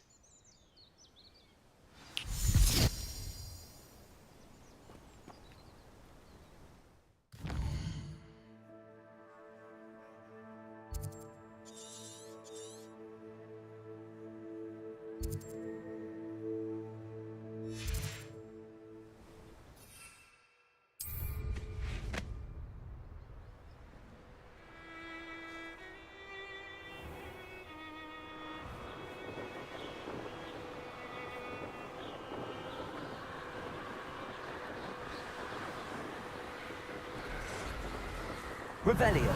Revelio.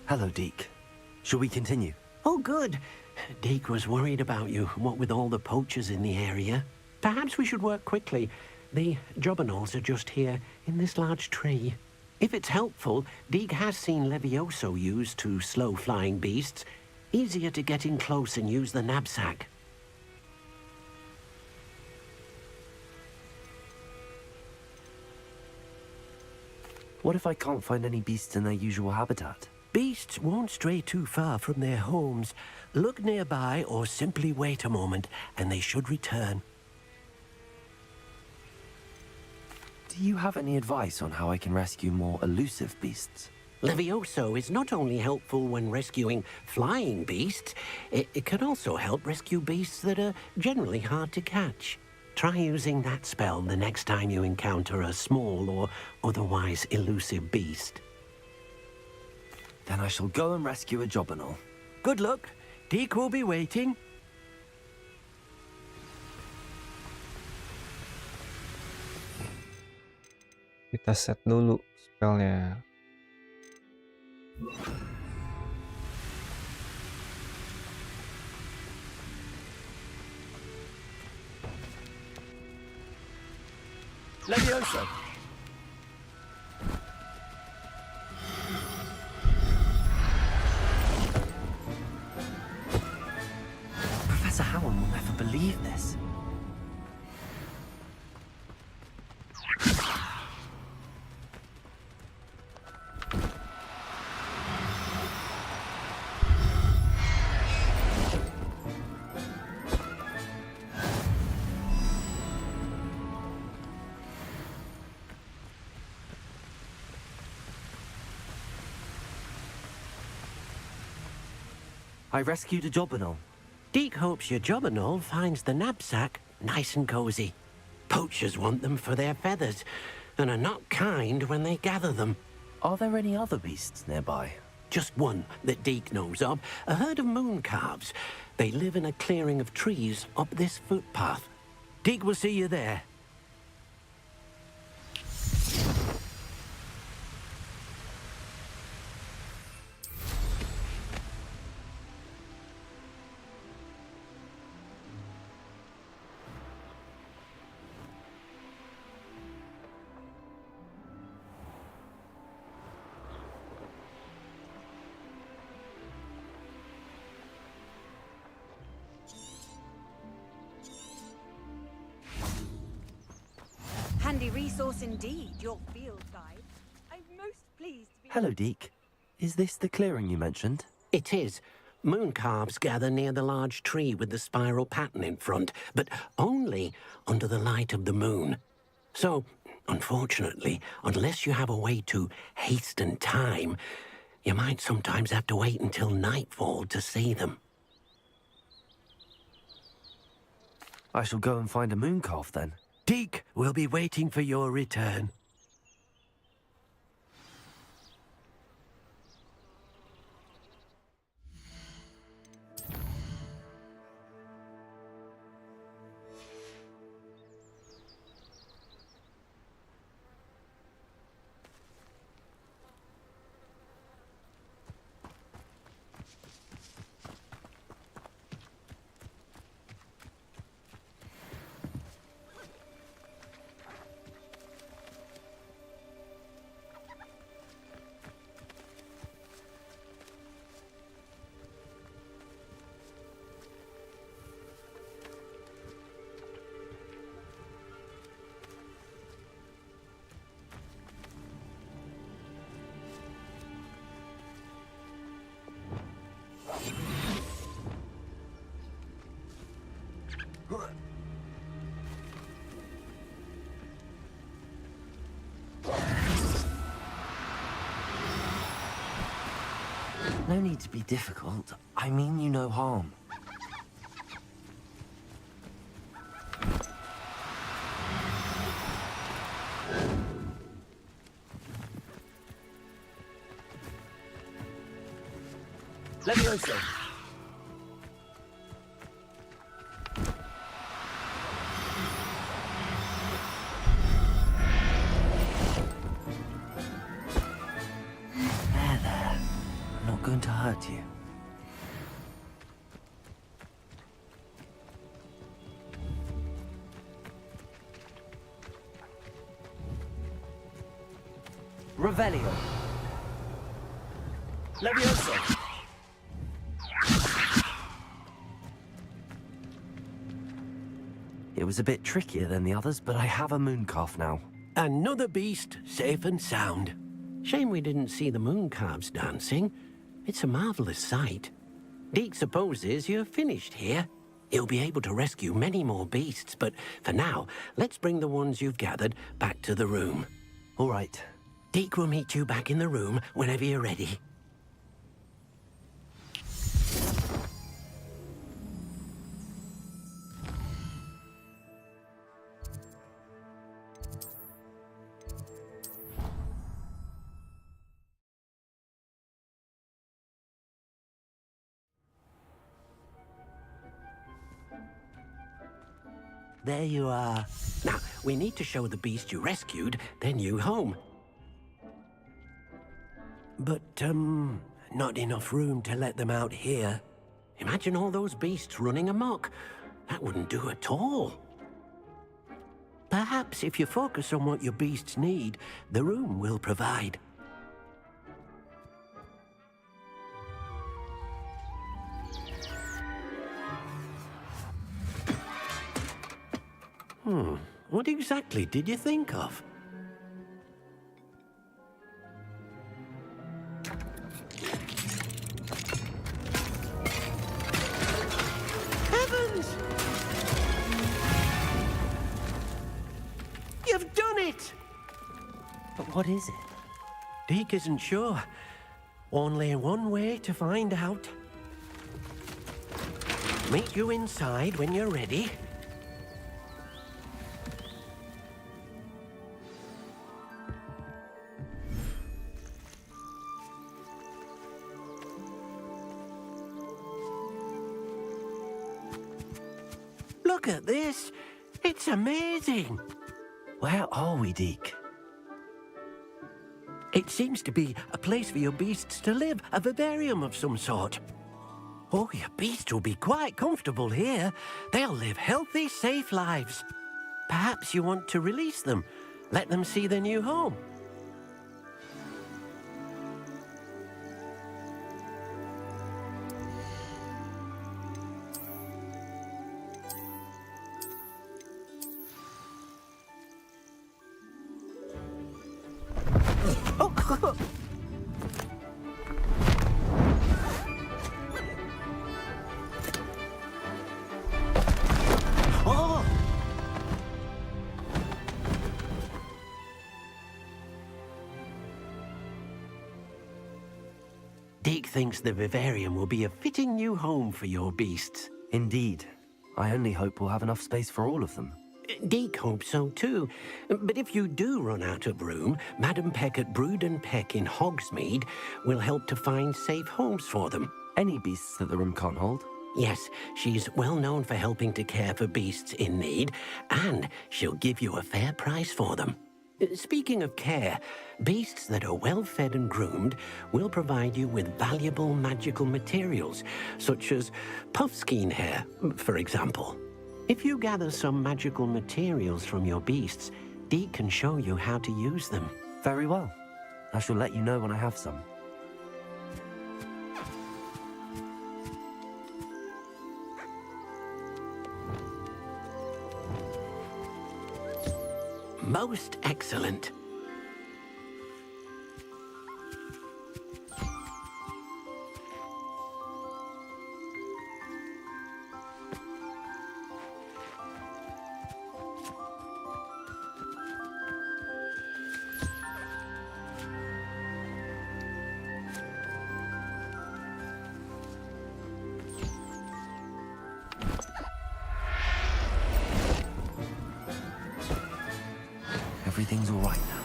Hello, Deke. Shall we continue? Oh, good. Deke was worried about you, what with all the poachers in the area. Perhaps we should work quickly. The jobberknolls are just here, in this large tree. If it's helpful, Deke has seen Levioso used to slow flying beasts. Easier to get in close and use the knapsack. What if I can't find any beasts in their usual habitat? Beasts won't stray too far from their homes. Look nearby or simply wait a moment, and they should return. Do you have any advice on how I can rescue more elusive beasts? Levioso is not only helpful when rescuing flying beasts, it can also help rescue beasts that are generally hard to catch. Try using that spell the next time you encounter a small or otherwise elusive beast. Then I shall go and rescue a jobberknoll. Good luck. Deke will be waiting. Kita set dulu spellnya. Levioso. Professor Howard will never believe this. I rescued a jobberknoll. Deke hopes your jobberknoll finds the knapsack nice and cozy. Poachers want them for their feathers, and are not kind when they gather them. Are there any other beasts nearby? Just one that Deke knows of, a herd of moon calves. They live in a clearing of trees up this footpath. Deek will see you there. Handy resource indeed, your field guide. I'm most pleased to be... Hello, Deek. Is this the clearing you mentioned? It is. Moon calves gather near the large tree with the spiral pattern in front, but only under the light of the moon. So, unfortunately, unless you have a way to hasten time, you might sometimes have to wait until nightfall to see them. I shall go and find a moon calf then. Deek will be waiting for your return. No need to be difficult. I mean you no harm. Levioso. There. I'm not going to hurt you. Revelio. Levioso. It was a bit trickier than the others, but I have a moon calf now. Another beast, safe and sound. Shame we didn't see the moon calves dancing. It's a marvelous sight. Deek supposes you're finished here. He'll be able to rescue many more beasts, but for now, let's bring the ones you've gathered back to the room. All right. Deek will meet you back in the room whenever you're ready. There you are. Now, we need to show the beast you rescued their new home. But, not enough room to let them out here. Imagine all those beasts running amok. That wouldn't do at all. Perhaps if you focus on what your beasts need, the room will provide. What exactly did you think of? Heavens! You've done it! But what is it? Deek isn't sure. Only one way to find out. Meet you inside when you're ready. Look at this. It's amazing. Where are we, Deke? It seems to be a place for your beasts to live, a vivarium of some sort. Oh, your beasts will be quite comfortable here. They'll live healthy, safe lives. Perhaps you want to release them, let them see their new home. Oh! Deke thinks the vivarium will be a fitting new home for your beasts. Indeed. I only hope we'll have enough space for all of them. Deke hopes so too. But if you do run out of room, Madam Peck at Brood and Peck in Hogsmeade will help to find safe homes for them. Any beasts that the room can't hold? Yes, she's well known for helping to care for beasts in need, and she'll give you a fair price for them. Speaking of care, beasts that are well fed and groomed will provide you with valuable magical materials, such as puffskein hair, for example. If you gather some magical materials from your beasts, Deke can show you how to use them. Very well. I shall let you know when I have some. Most excellent. Everything's all right now.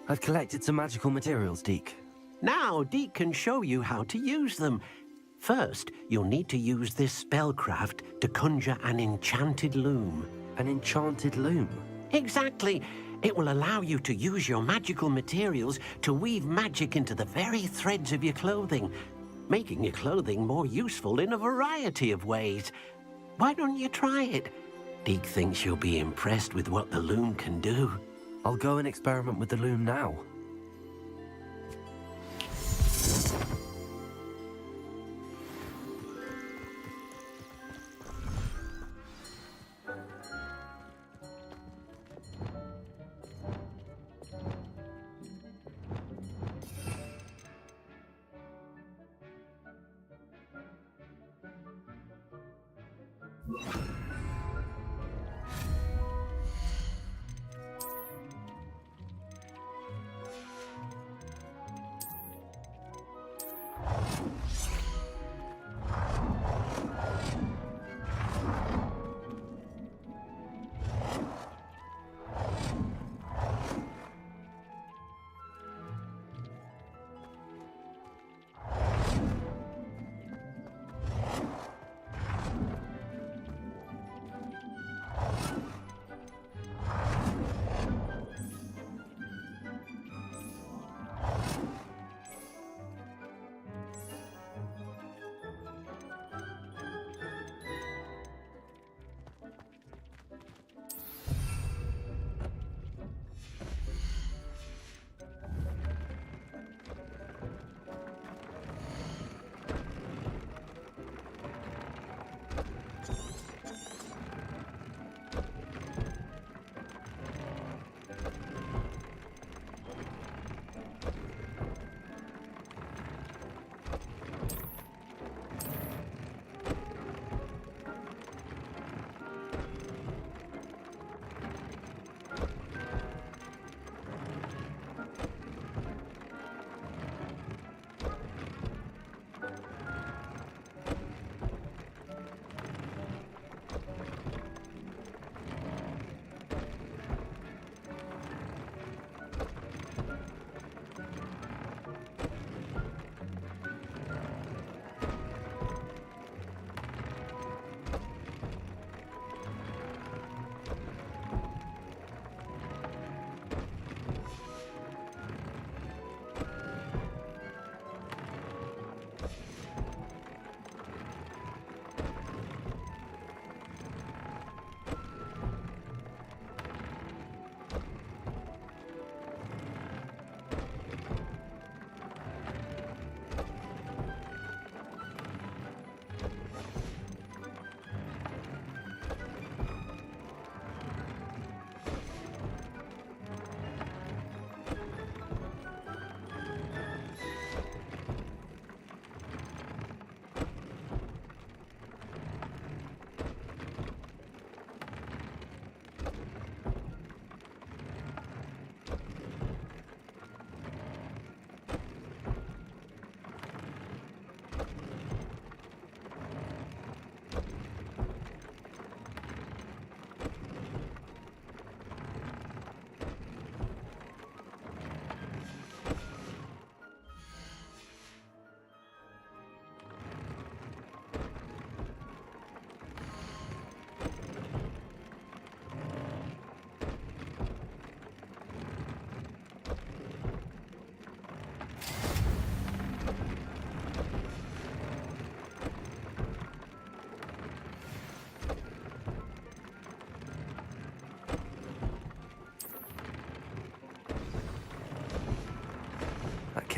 I've collected some magical materials, Deke. Now Deke can show you how to use them. First, you'll need to use this spellcraft to conjure an enchanted loom. An enchanted loom? Exactly. It will allow you to use your magical materials to weave magic into the very threads of your clothing, making your clothing more useful in a variety of ways. Why don't you try it? Deke thinks you'll be impressed with what the loom can do. I'll go and experiment with the loom now.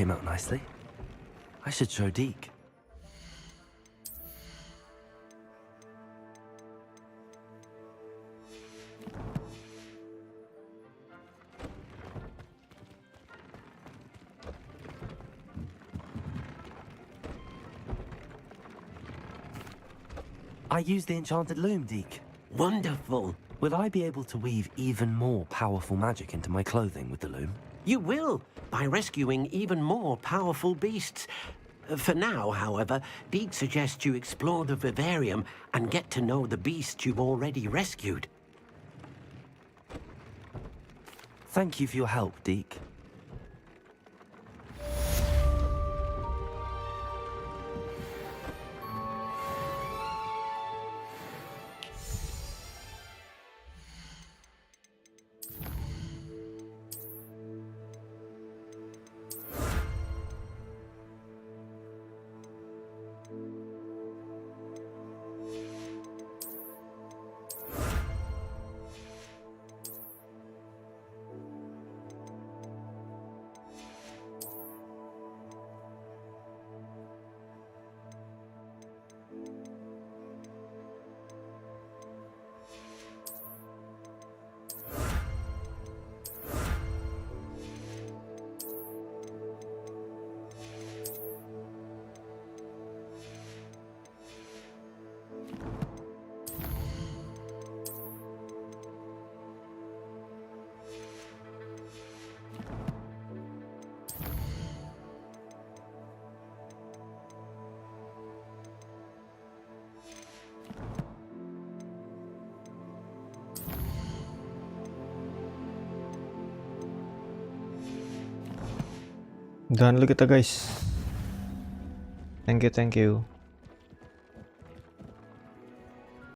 came out nicely. I should show Deke. I used the enchanted loom, Deke. Wonderful. Will I be able to weave even more powerful magic into my clothing with the loom? You will, by rescuing even more powerful beasts. For now, however, Deke suggests you explore the vivarium and get to know the beasts you've already rescued. Thank you for your help, Deke. Udahan dulu kita guys. Thank you.